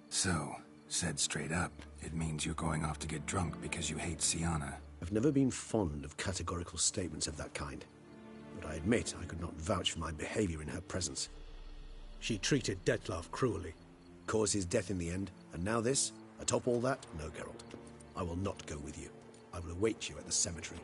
So, said straight up, it means you're going off to get drunk because you hate Sienna. I've never been fond of categorical statements of that kind, but I admit I could not vouch for my behavior in her presence. She treated Dettlaff cruelly, caused his death in the end, and now this? Atop all that, no, Geralt. I will not go with you. I will await you at the cemetery.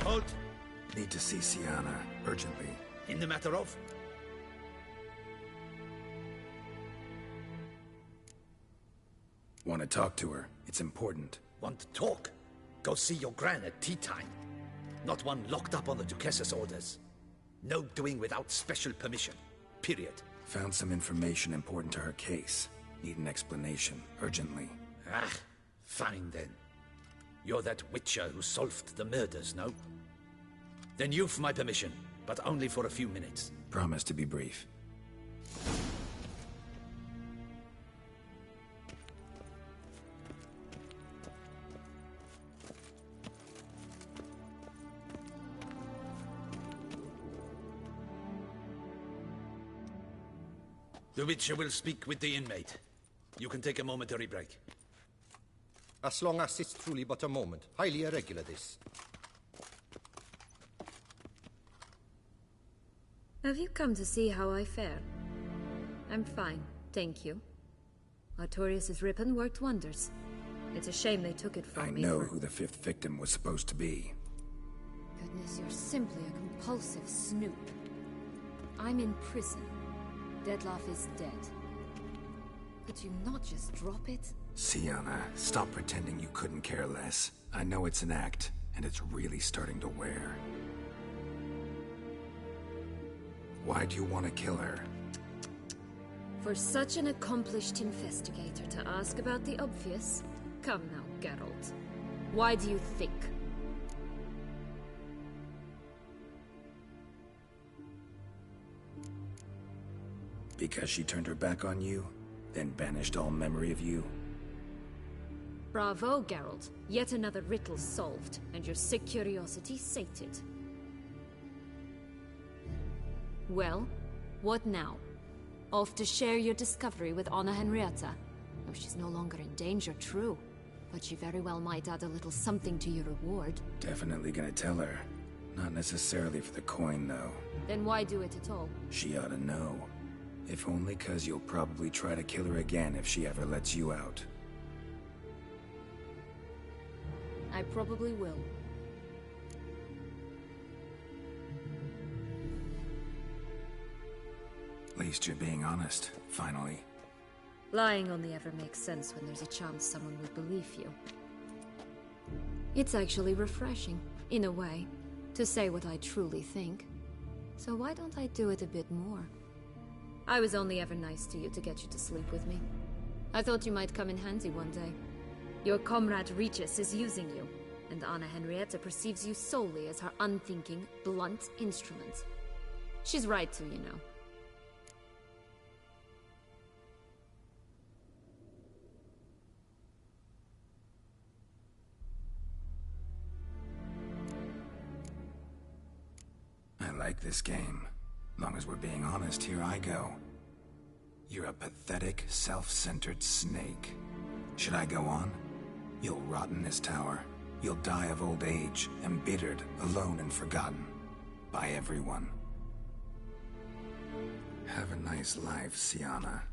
Halt! Need to see Sienna, urgently. In the matter of? Want to talk to her. It's important. Want to talk? Go see your gran at tea time. Not one locked up on the Duchess's orders. No doing without special permission. Period. Found some information important to her case. Need an explanation, urgently. Ah, fine then. You're that witcher who solved the murders, no? Then you've my permission, but only for a few minutes. Promise to be brief. The Witcher will speak with the inmate. You can take a momentary break. As long as it's truly but a moment. Highly irregular, this. Have you come to see how I fare? I'm fine, thank you. Artorius' ribbon worked wonders. It's a shame they took it from me. I know who the fifth victim was supposed to be. Goodness, you're simply a compulsive snoop. I'm in prison. Dettlaff is dead. Could you not just drop it? Sienna, stop pretending you couldn't care less. I know it's an act, and it's really starting to wear. Why do you want to kill her? For such an accomplished investigator to ask about the obvious? Come now, Geralt. Why do you think? Because she turned her back on you, then banished all memory of you? Bravo, Geralt. Yet another riddle solved, and your sick curiosity sated. Well, what now? Off to share your discovery with Anna Henrietta? Oh, she's no longer in danger, true. But she very well might add a little something to your reward. Definitely gonna tell her. Not necessarily for the coin, though. Then why do it at all? She ought to know. If only 'cause you'll probably try to kill her again if she ever lets you out. I probably will. At least you're being honest, finally. Lying only ever makes sense when there's a chance someone will believe you. It's actually refreshing, in a way, to say what I truly think. So why don't I do it a bit more? I was only ever nice to you to get you to sleep with me. I thought you might come in handy one day. Your comrade Regis is using you, and Anna Henrietta perceives you solely as her unthinking, blunt instrument. She's right to, you know. I like this game. Long as we're being honest, here I go. You're a pathetic, self-centered snake. Should I go on? You'll rot in this tower. You'll die of old age, embittered, alone and forgotten. By everyone. Have a nice life, Sienna.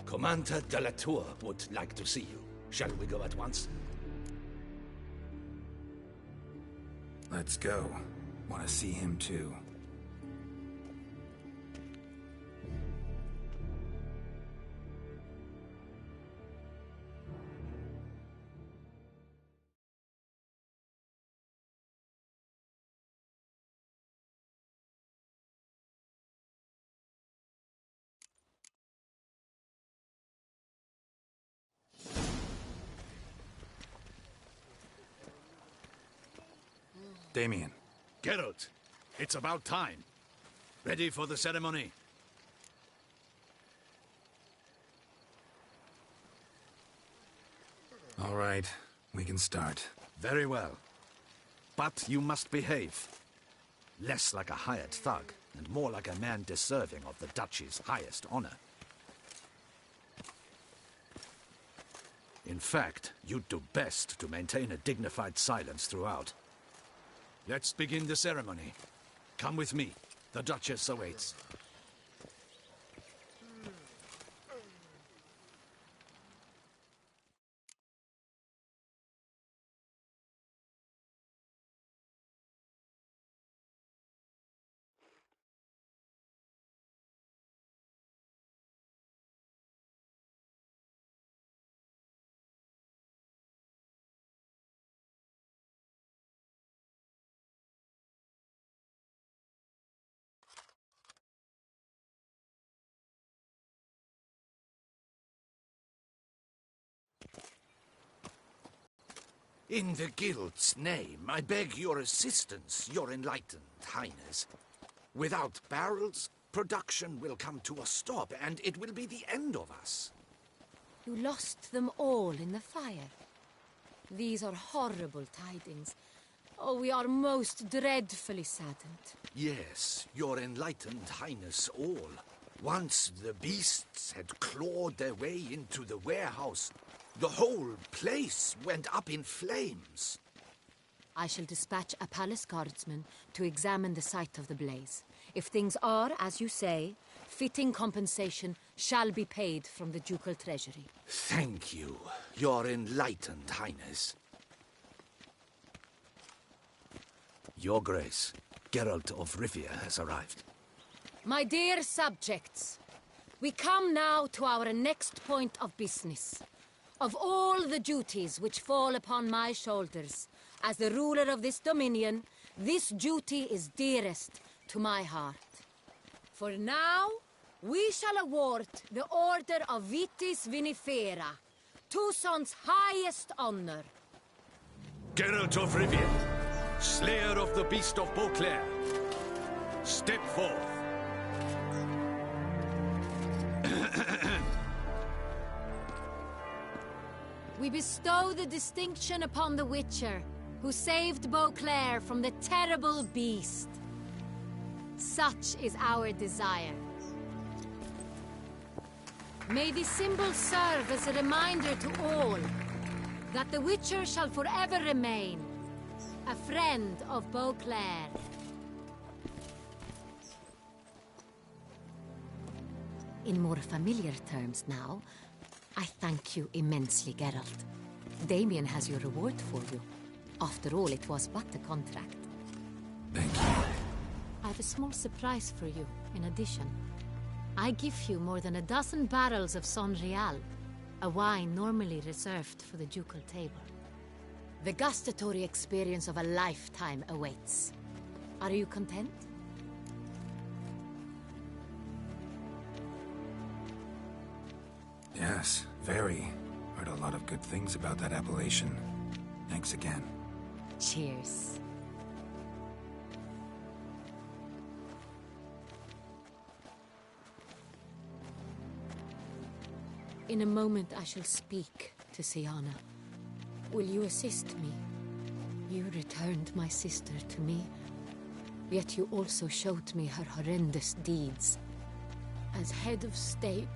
Commander de la Tour would like to see you. Shall we go at once? Let's go. Want to see him too. Damien. Geralt, it's about time. Ready for the ceremony? All right, we can start. Very well. But you must behave. Less like a hired thug, and more like a man deserving of the Duchy's highest honor. In fact, you'd do best to maintain a dignified silence throughout. Let's begin the ceremony. Come with me. The Duchess awaits. In the Guild's name, I beg your assistance, your enlightened highness. Without barrels, production will come to a stop, and it will be the end of us. You lost them all in the fire. These are horrible tidings. Oh, we are most dreadfully saddened. Yes, your enlightened highness all. Once the beasts had clawed their way into the warehouse, the whole place went up in flames. I shall dispatch a palace guardsman to examine the site of the blaze. If things are, as you say, fitting compensation shall be paid from the ducal treasury. Thank you, your enlightened highness. Your Grace, Geralt of Rivia has arrived. My dear subjects, we come now to our next point of business. Of all the duties which fall upon my shoulders, as the ruler of this dominion, this duty is dearest to my heart. For now, we shall award the Order of Vitis Vinifera, Tucson's highest honor. Geralt of Rivia, Slayer of the Beast of Beauclair, step forth. We bestow the distinction upon the Witcher, who saved Beauclair from the terrible beast. Such is our desire. May the symbol serve as a reminder to all that the Witcher shall forever remain a friend of Beauclair. In more familiar terms now, I thank you immensely, Geralt. Damien has your reward for you. After all, it was but a contract. Thank you. I have a small surprise for you, in addition. I give you more than a dozen barrels of Son Real, a wine normally reserved for the ducal table. The gustatory experience of a lifetime awaits. Are you content? Yes, very. Heard a lot of good things about that appellation. Thanks again. Cheers. In a moment I shall speak to Siana. Will you assist me? You returned my sister to me, yet you also showed me her horrendous deeds. As head of state,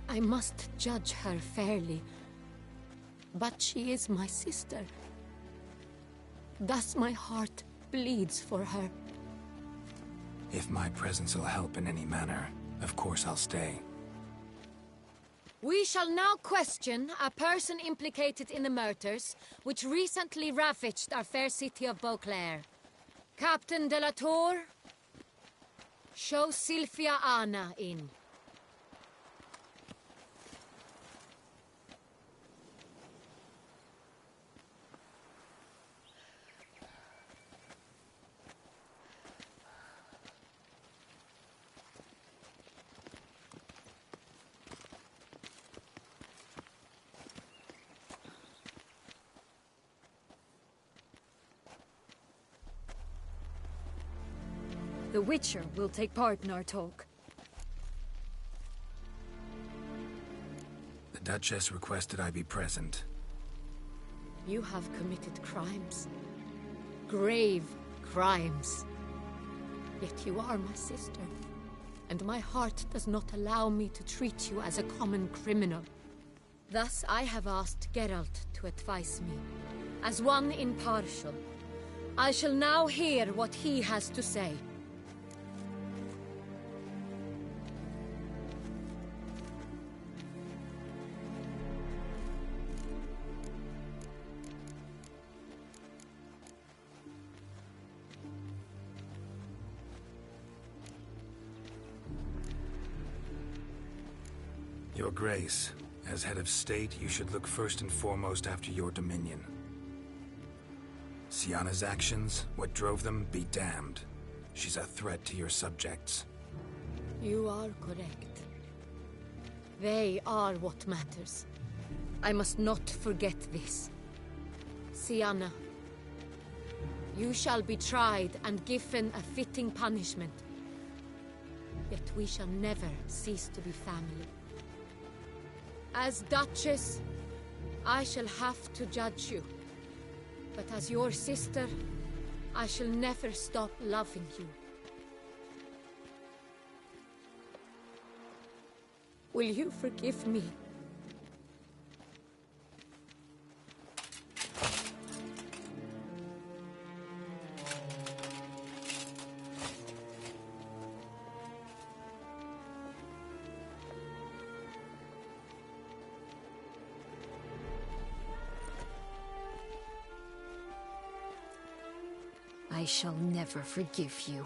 I must judge her fairly, but she is my sister. Thus my heart bleeds for her. If my presence will help in any manner, of course I'll stay. We shall now question a person implicated in the murders which recently ravaged our fair city of Beauclair. Captain de la Tour, show Sylvia Anna in. The Witcher will take part in our talk. The Duchess requested I be present. You have committed crimes. Grave crimes. Yet you are my sister, and my heart does not allow me to treat you as a common criminal. Thus I have asked Geralt to advise me, as one impartial. I shall now hear what he has to say. Your Grace, as head of state, you should look first and foremost after your dominion. Siana's actions, what drove them, be damned. She's a threat to your subjects. You are correct. They are what matters. I must not forget this. Siana, you shall be tried and given a fitting punishment. Yet we shall never cease to be family. As Duchess, I shall have to judge you. But as your sister, I shall never stop loving you. Will you forgive me? I shall never forgive you.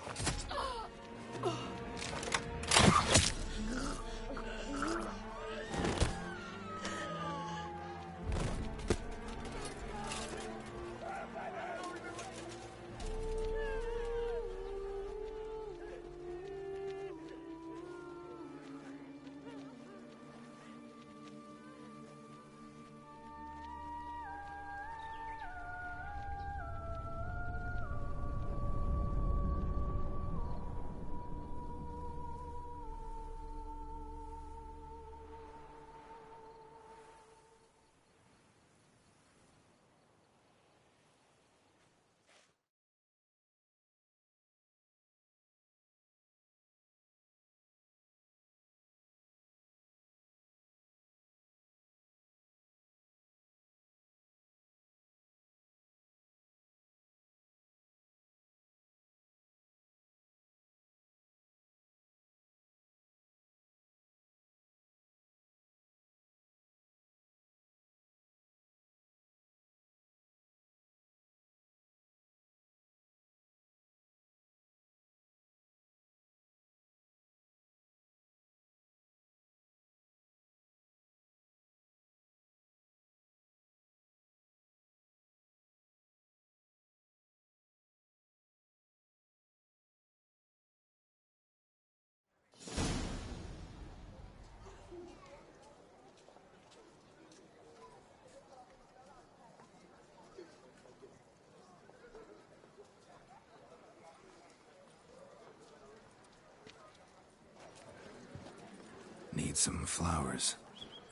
Need some flowers.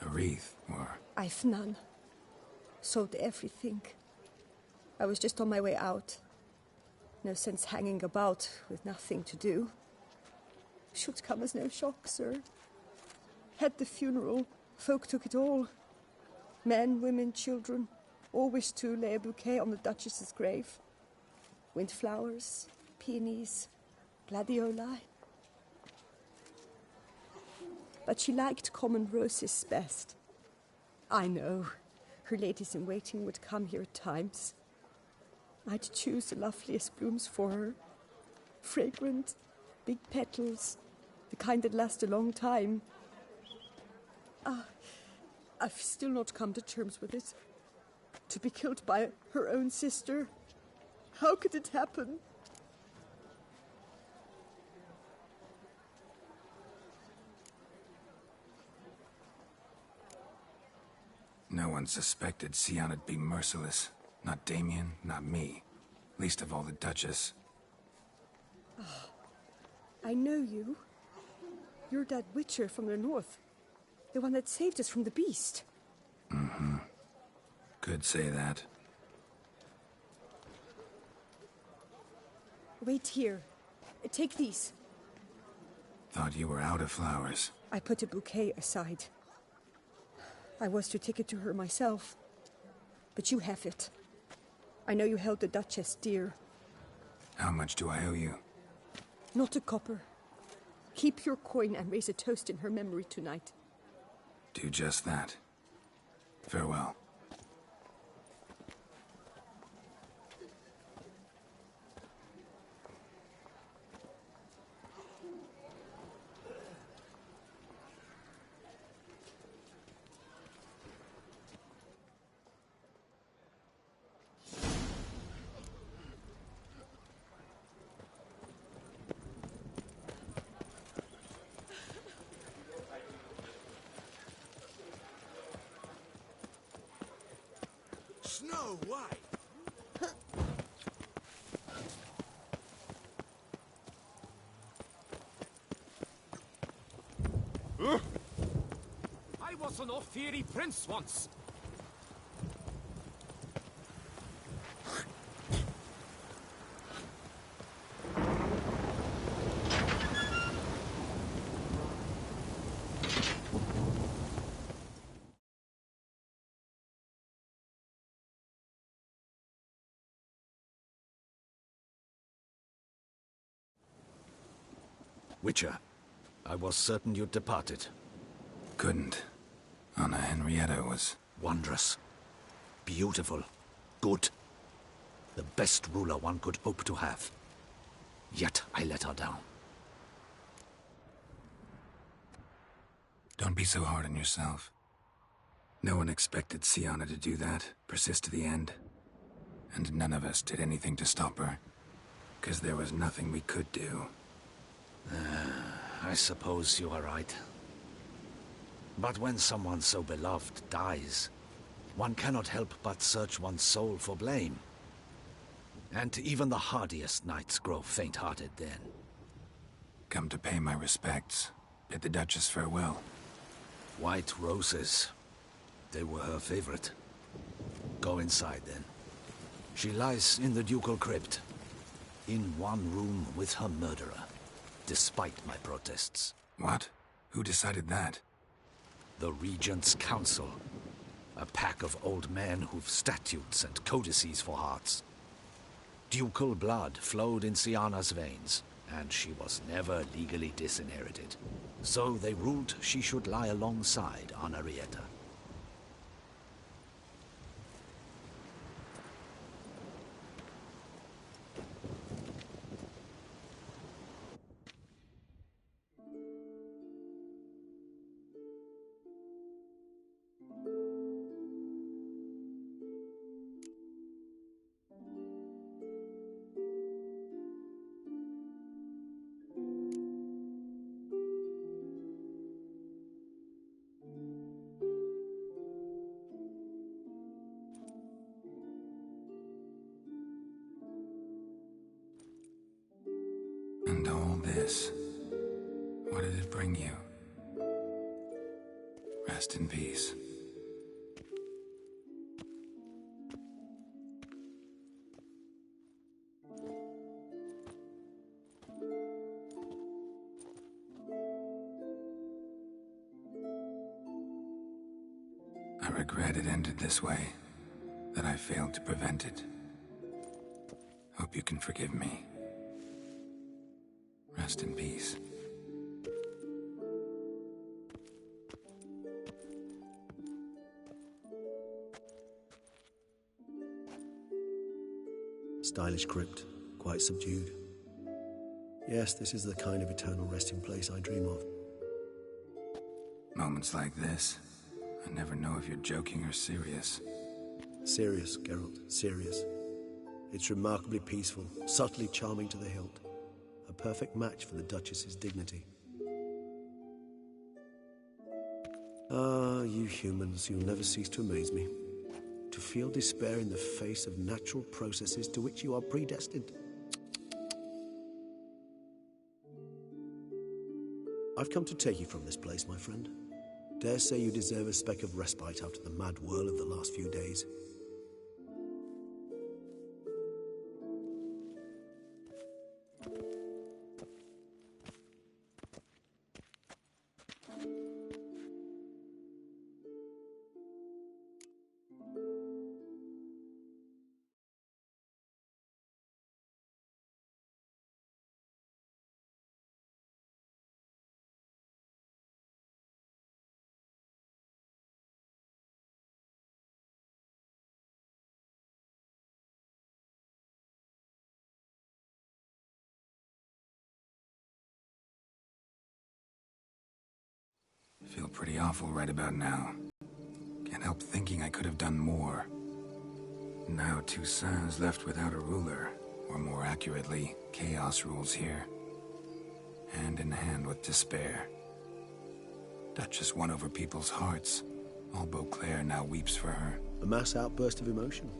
A wreath, or... I've none. Sold everything. I was just on my way out. No sense hanging about with nothing to do. Should come as no shock, sir. Had the funeral. Folk took it all. Men, women, children. All wished to lay a bouquet on the Duchess's grave. Windflowers, peonies, gladioli. But she liked common roses best. I know. Her ladies-in-waiting would come here at times. I'd choose the loveliest blooms for her. Fragrant, big petals, the kind that last a long time. I've still not come to terms with it. To be killed by her own sister. How could it happen? No one suspected Sianna'd be merciless. Not Damien, not me. Least of all the Duchess. Oh, I know you. You're that witcher from the north. The one that saved us from the beast. Mm-hmm. Could say that. Wait here. Take these. Thought you were out of flowers. I put a bouquet aside. I was to take it to her myself. But you have it. I know you held the Duchess dear. How much do I owe you? Not a copper. Keep your coin and raise a toast in her memory tonight. Do just that. Farewell. Snow White! I was an off-fairy prince once. Witcher, I was certain you'd departed. Couldn't. Anna Henrietta was... wondrous. Beautiful. Good. The best ruler one could hope to have. Yet I let her down. Don't be so hard on yourself. No one expected Sianna to do that, persist to the end. And none of us did anything to stop her. 'Cause there was nothing we could do. I suppose you are right. But when someone so beloved dies, one cannot help but search one's soul for blame. And even the hardiest knights grow faint-hearted then. Come to pay my respects. Bid the Duchess farewell. White roses. They were her favorite. Go inside then. She lies in the ducal crypt. In one room with her murderer. Despite my protests. What? Who decided that? The Regent's Council. A pack of old men who've statutes and codices for hearts. Ducal blood flowed in Sianna's veins, and she was never legally disinherited. So they ruled she should lie alongside Anarietta. And all this, what did it bring you? Rest in peace. I regret it ended this way, that I failed to prevent it. Hope you can forgive me. Rest in peace. Stylish crypt, quite subdued. Yes, this is the kind of eternal resting place I dream of. Moments like this, I never know if you're joking or serious. Serious, Geralt, serious. It's remarkably peaceful, subtly charming to the hilt. A perfect match for the Duchess's dignity. Ah, you humans, you'll never cease to amaze me. To feel despair in the face of natural processes to which you are predestined. I've come to take you from this place, my friend. Dare say you deserve a speck of respite after the mad whirl of the last few days. I feel pretty awful right about now. Can't help thinking I could have done more. Now Toussaint's left without a ruler, or more accurately, chaos rules here. Hand in hand with despair. Duchess won over people's hearts. All Beauclair now weeps for her. A mass outburst of emotion.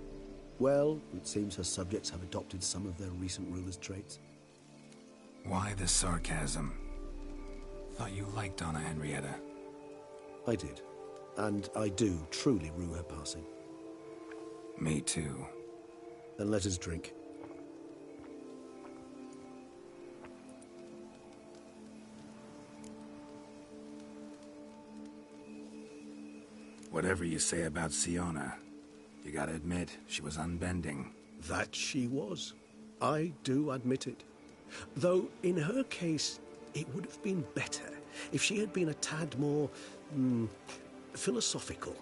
Well, it seems her subjects have adopted some of their recent ruler's traits. Why the sarcasm? Thought you liked Donna Henrietta. I did. And I do truly rue her passing. Me too. Then let us drink. Whatever you say about Siona, you gotta admit, she was unbending. That she was. I do admit it. Though, in her case, it would have been better if she had been a tad more, philosophical,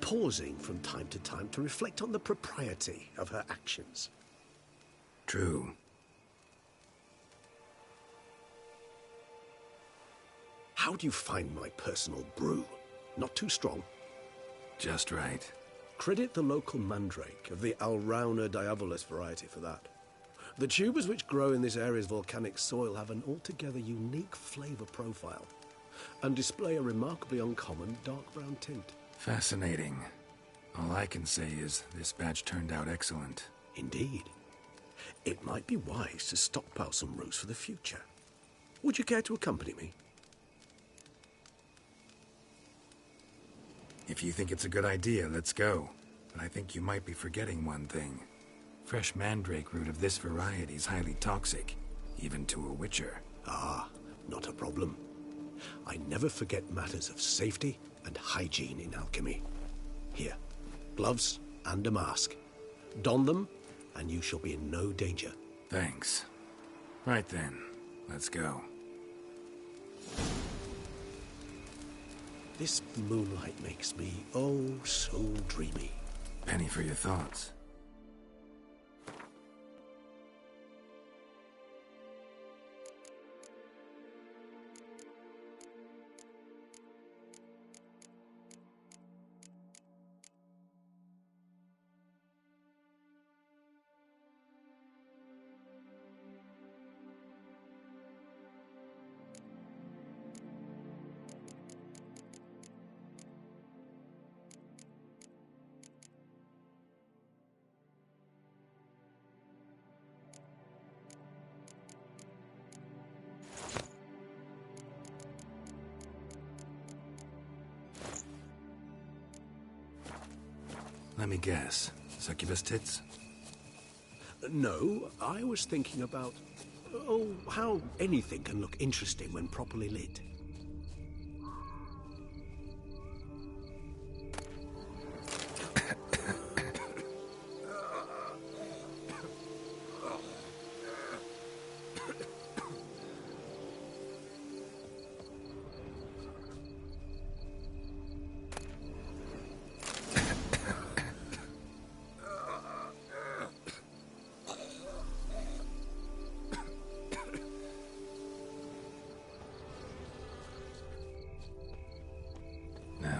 pausing from time to time to reflect on the propriety of her actions. True. How do you find my personal brew? Not too strong? Just right. Credit the local mandrake of the Alrauna diabolus variety for that. The tubers which grow in this area's volcanic soil have an altogether unique flavour profile and display a remarkably uncommon dark brown tint. Fascinating. All I can say is this batch turned out excellent. Indeed. It might be wise to stockpile some roots for the future. Would you care to accompany me? If you think it's a good idea, let's go. But I think you might be forgetting one thing. Fresh mandrake root of this variety is highly toxic, even to a witcher. Ah, not a problem. I never forget matters of safety and hygiene in alchemy. Here, gloves and a mask. Don them, and you shall be in no danger. Thanks. Right then, let's go. This moonlight makes me, oh, so dreamy. Penny for your thoughts. Let me guess. Succubus tits? No, I was thinking about... oh, how anything can look interesting when properly lit.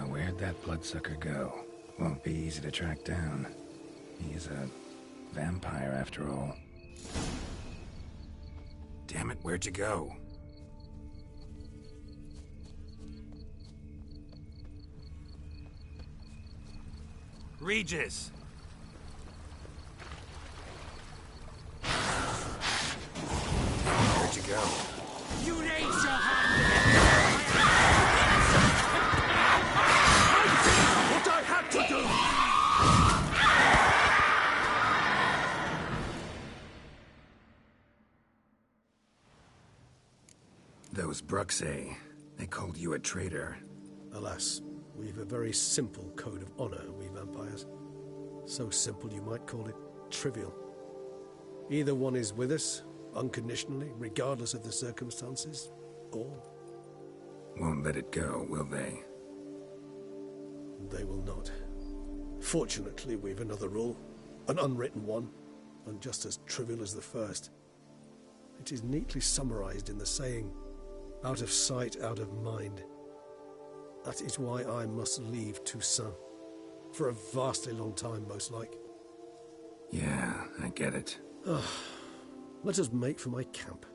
Where'd that bloodsucker go? Won't be easy to track down. He is a vampire after all. Damn it, where'd you go? Regis! Where'd you go? You raise your hand! What I had to do! Those Bruxae, they called you a traitor. Alas, we've a very simple code of honor, we vampires. So simple you might call it trivial. Either one is with us, unconditionally, regardless of the circumstances, or... won't let it go, will they? They will not. Fortunately, we've another rule, an unwritten one, and just as trivial as the first. It is neatly summarized in the saying, out of sight, out of mind. That is why I must leave Toussaint. For a vastly long time, most like. Yeah, I get it. Let us make for my camp.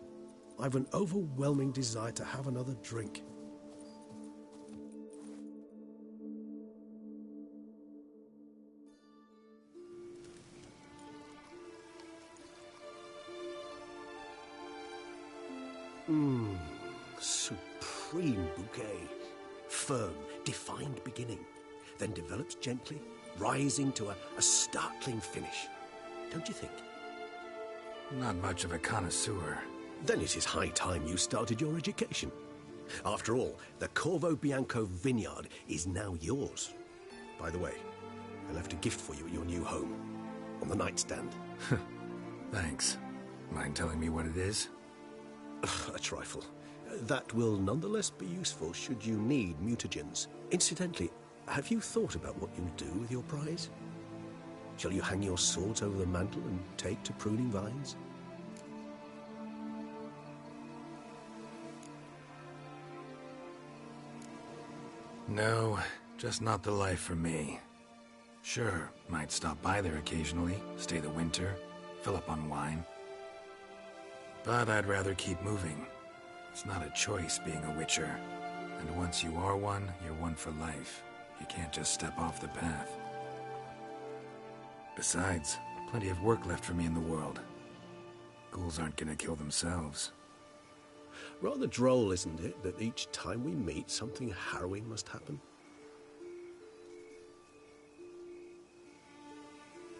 I've an overwhelming desire to have another drink. Supreme bouquet. Firm, defined beginning. Then develops gently, rising to a startling finish. Don't you think? Not much of a connoisseur. Then it is high time you started your education. After all, the Corvo Bianco vineyard is now yours. By the way, I left a gift for you at your new home. On the nightstand. Thanks. Mind telling me what it is? A trifle. That will nonetheless be useful should you need mutagens. Incidentally, have you thought about what you'll do with your prize? Shall you hang your swords over the mantle and take to pruning vines? No, just not the life for me. Sure, might stop by there occasionally, stay the winter, fill up on wine. But I'd rather keep moving. It's not a choice being a witcher. And once you are one, you're one for life. You can't just step off the path. Besides, plenty of work left for me in the world. Ghouls aren't gonna kill themselves. Rather droll, isn't it, that each time we meet, something harrowing must happen?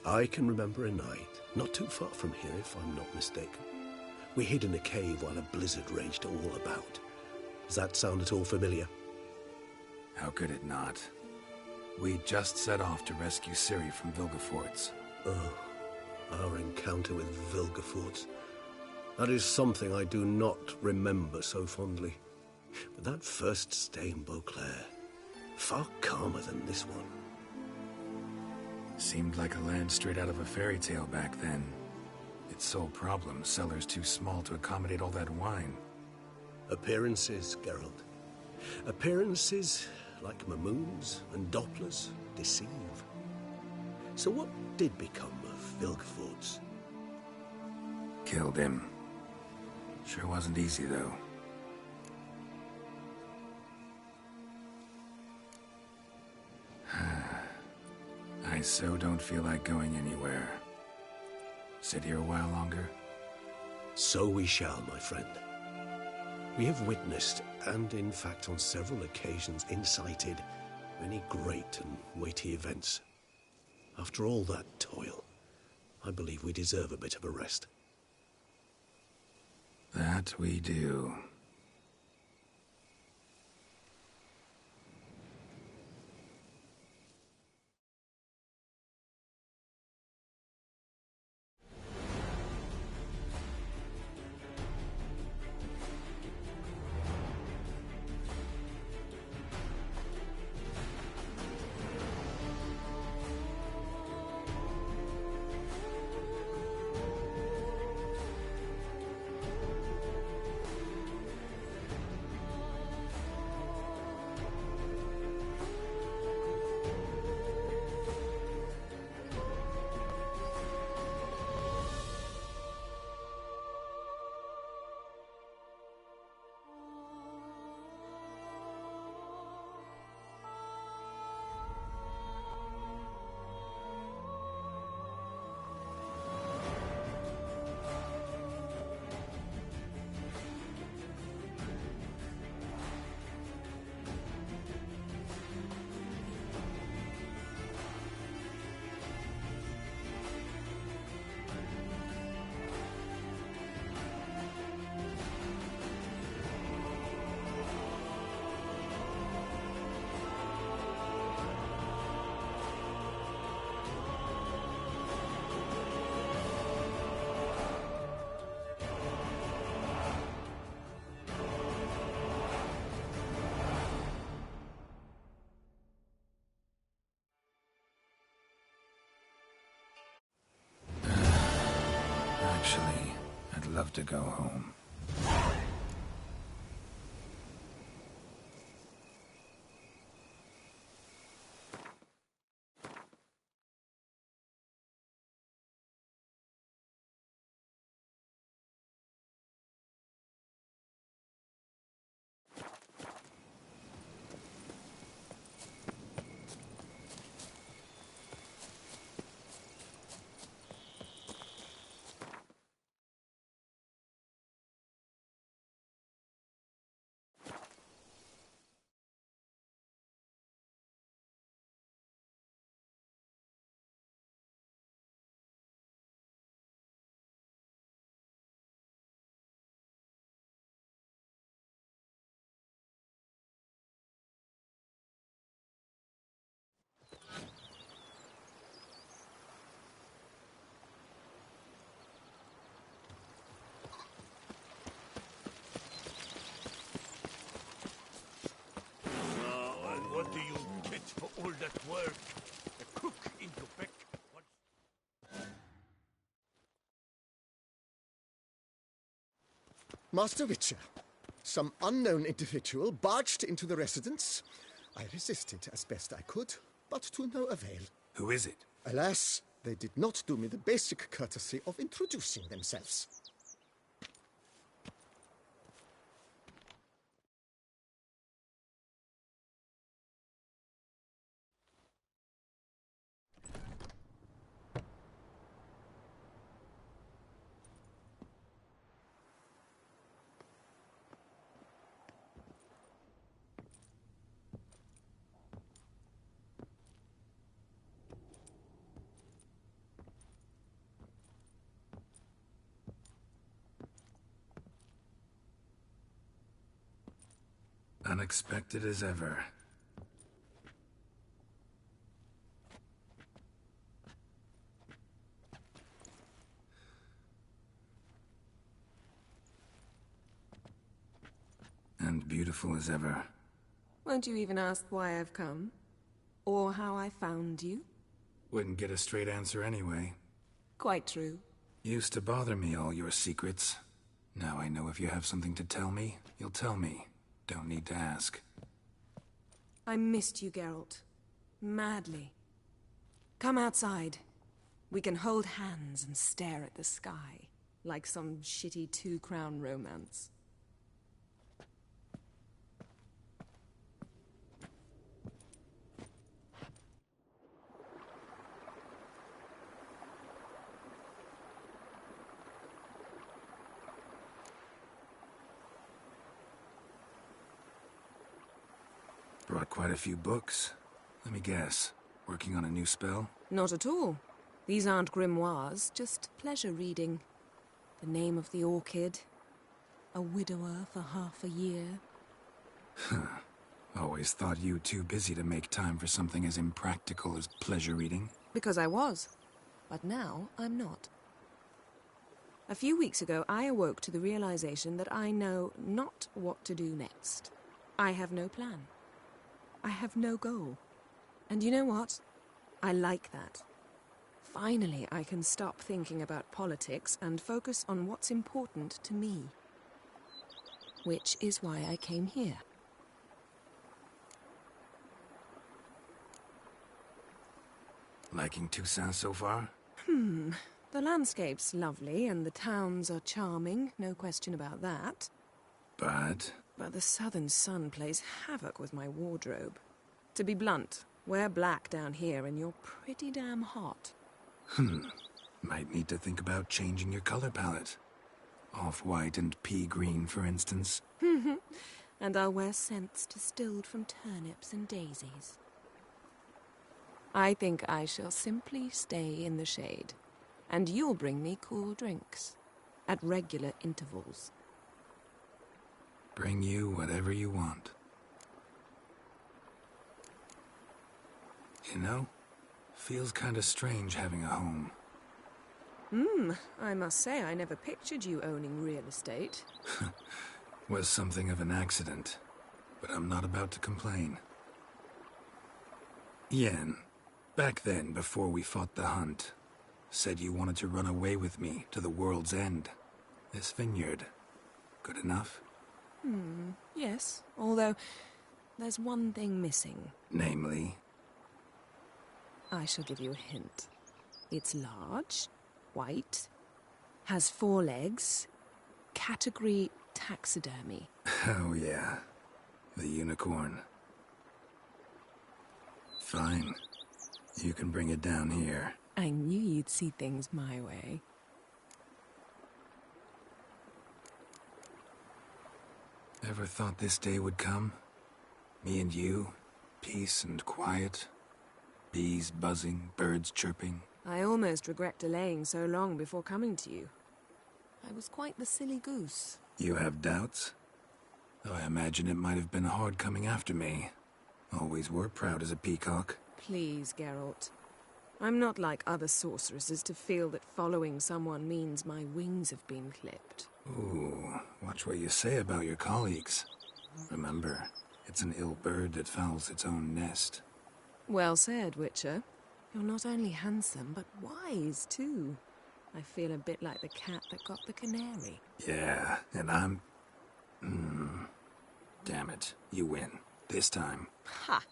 I can remember a night, not too far from here if I'm not mistaken. We hid in a cave while a blizzard raged all about. Does that sound at all familiar? How could it not? We just set off to rescue Ciri from Vilgefortz. Oh, our encounter with Vilgefortz. That is something I do not remember so fondly. But that first stay in Beauclair, far calmer than this one. Seemed like a land straight out of a fairy tale back then. Its sole problem, cellars too small to accommodate all that wine. Appearances, Geralt. Appearances, like Mamoons and Dopplers, deceive. So what did become of Vilgefortz? Killed him. Sure wasn't easy, though. I so don't feel like going anywhere. Sit here a while longer? So we shall, my friend. We have witnessed, and in fact on several occasions incited, many great and weighty events. After all that toil, I believe we deserve a bit of a rest. That we do. Actually, I'd love to go home. What do you get for all that work? A cook in Quebec? Master Witcher, some unknown individual barged into the residence. I resisted as best I could, but to no avail. Who is it? Alas, they did not do me the basic courtesy of introducing themselves. Unexpected as ever. And beautiful as ever. Won't you even ask why I've come? Or how I found you? Wouldn't get a straight answer anyway. Quite true. Used to bother me, all your secrets. Now I know if you have something to tell me, you'll tell me. Don't need to ask. I missed you, Geralt. Madly. Come outside. We can hold hands and stare at the sky, like some shitty two-crown romance. Brought quite a few books. Let me guess. Working on a new spell? Not at all. These aren't grimoires, just pleasure reading. The name of the orchid. A widower for half a year. Always thought you too busy to make time for something as impractical as pleasure reading. Because I was. But now I'm not. A few weeks ago, I awoke to the realization that I know not what to do next. I have no plan. I have no goal. And you know what? I like that. Finally, I can stop thinking about politics and focus on what's important to me. Which is why I came here. Liking Toussaint so far? The landscape's lovely and the towns are charming, no question about that. But the southern sun plays havoc with my wardrobe. To be blunt, wear black down here and you're pretty damn hot. Might need to think about changing your color palette. Off-white and pea green, for instance. And I'll wear scents distilled from turnips and daisies. I think I shall simply stay in the shade. And you'll bring me cool drinks. At regular intervals. Bring you whatever you want. You know, feels kinda strange having a home. I must say I never pictured you owning real estate. Was something of an accident, but I'm not about to complain. Yen, back then, before we fought the hunt, said you wanted to run away with me to the world's end. This vineyard, good enough? Yes, although there's one thing missing. Namely? I shall give you a hint. It's large, white, has 4 legs, category taxidermy. Oh yeah, the unicorn. Fine, you can bring it down here. I knew you'd see things my way. Ever thought this day would come? Me and you, peace and quiet. Bees buzzing, birds chirping. I almost regret delaying so long before coming to you. I was quite the silly goose. You have doubts? Though I imagine it might have been hard coming after me. Always were proud as a peacock. Please, Geralt. I'm not like other sorceresses to feel that following someone means my wings have been clipped. Ooh, watch what you say about your colleagues. Remember, it's an ill bird that fouls its own nest. Well said, Witcher. You're not only handsome, but wise, too. I feel a bit like the cat that got the canary. Yeah, and I'm... Damn it, you win. This time. Ha!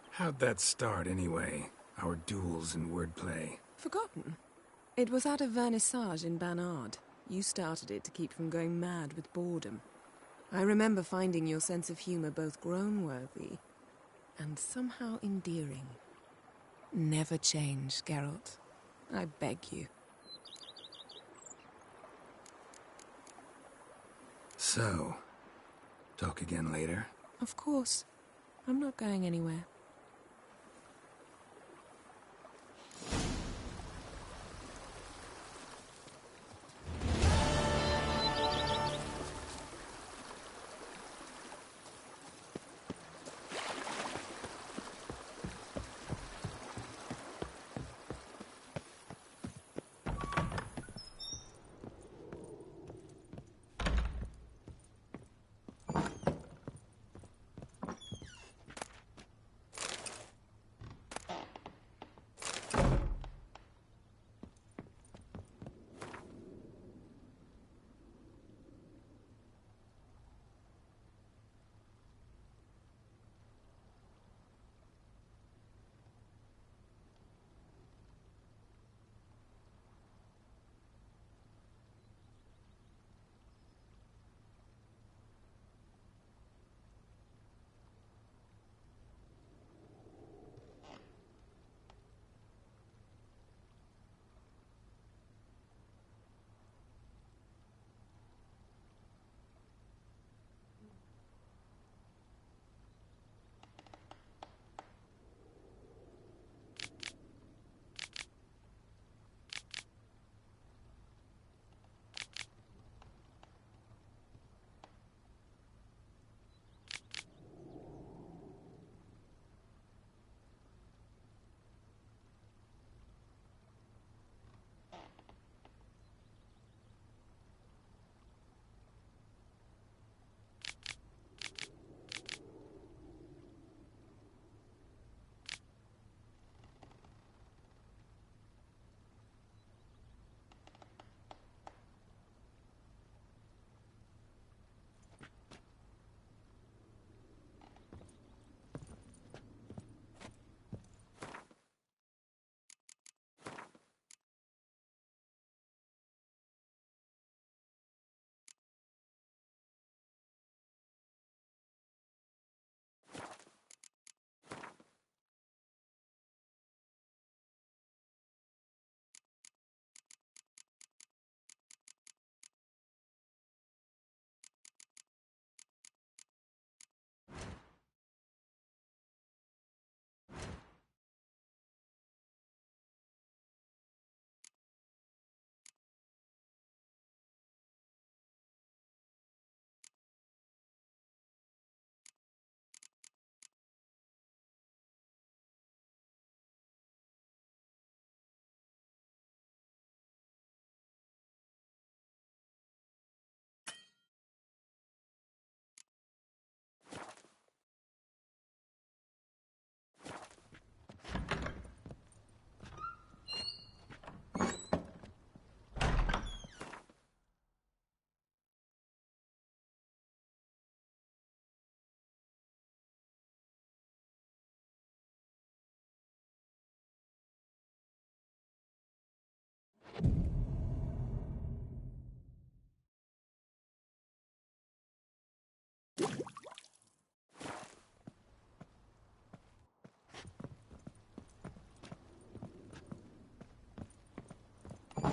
How'd that start, anyway? Our duels and wordplay. Forgotten. It was at a vernissage in Banard. You started it to keep from going mad with boredom. I remember finding your sense of humor both groan-worthy and somehow endearing. Never change, Geralt. I beg you. So, talk again later? Of course. I'm not going anywhere.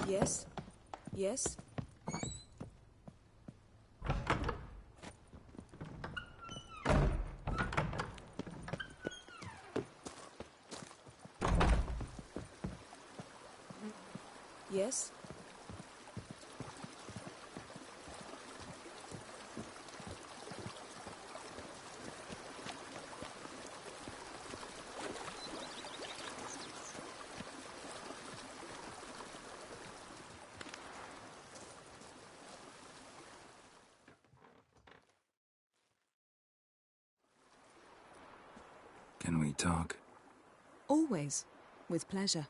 Yes? Yes? Yes? Can we talk? Always. With pleasure.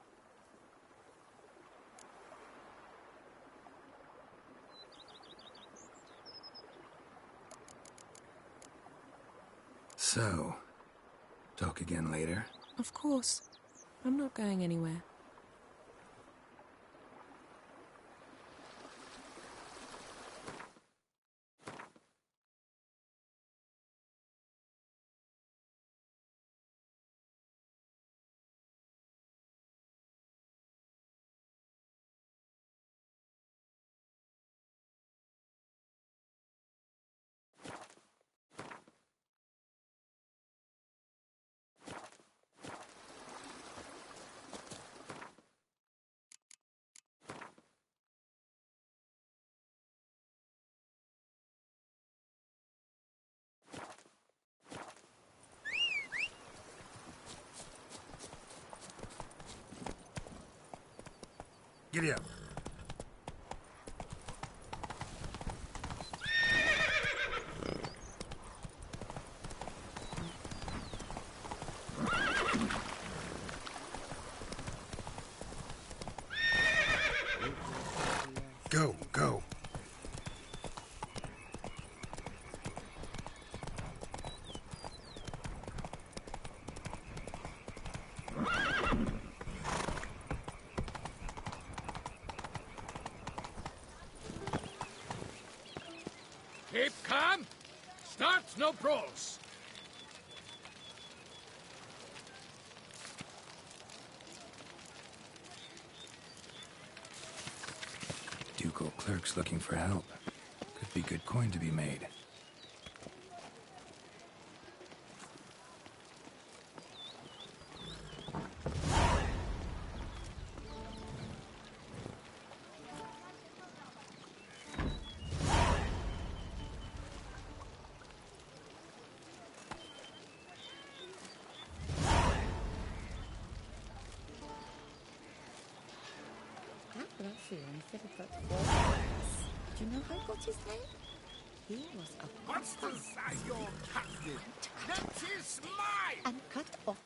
So, talk again later? Of course. I'm not going anywhere. Giddy up. Go, go. Keep calm. Start no brawls. Ducal clerks looking for help. Could be good coin to be made. That ruffian said it got 4 pounds. Do you know how he got his name? He was a What's the size your captain? That is mine! and cut off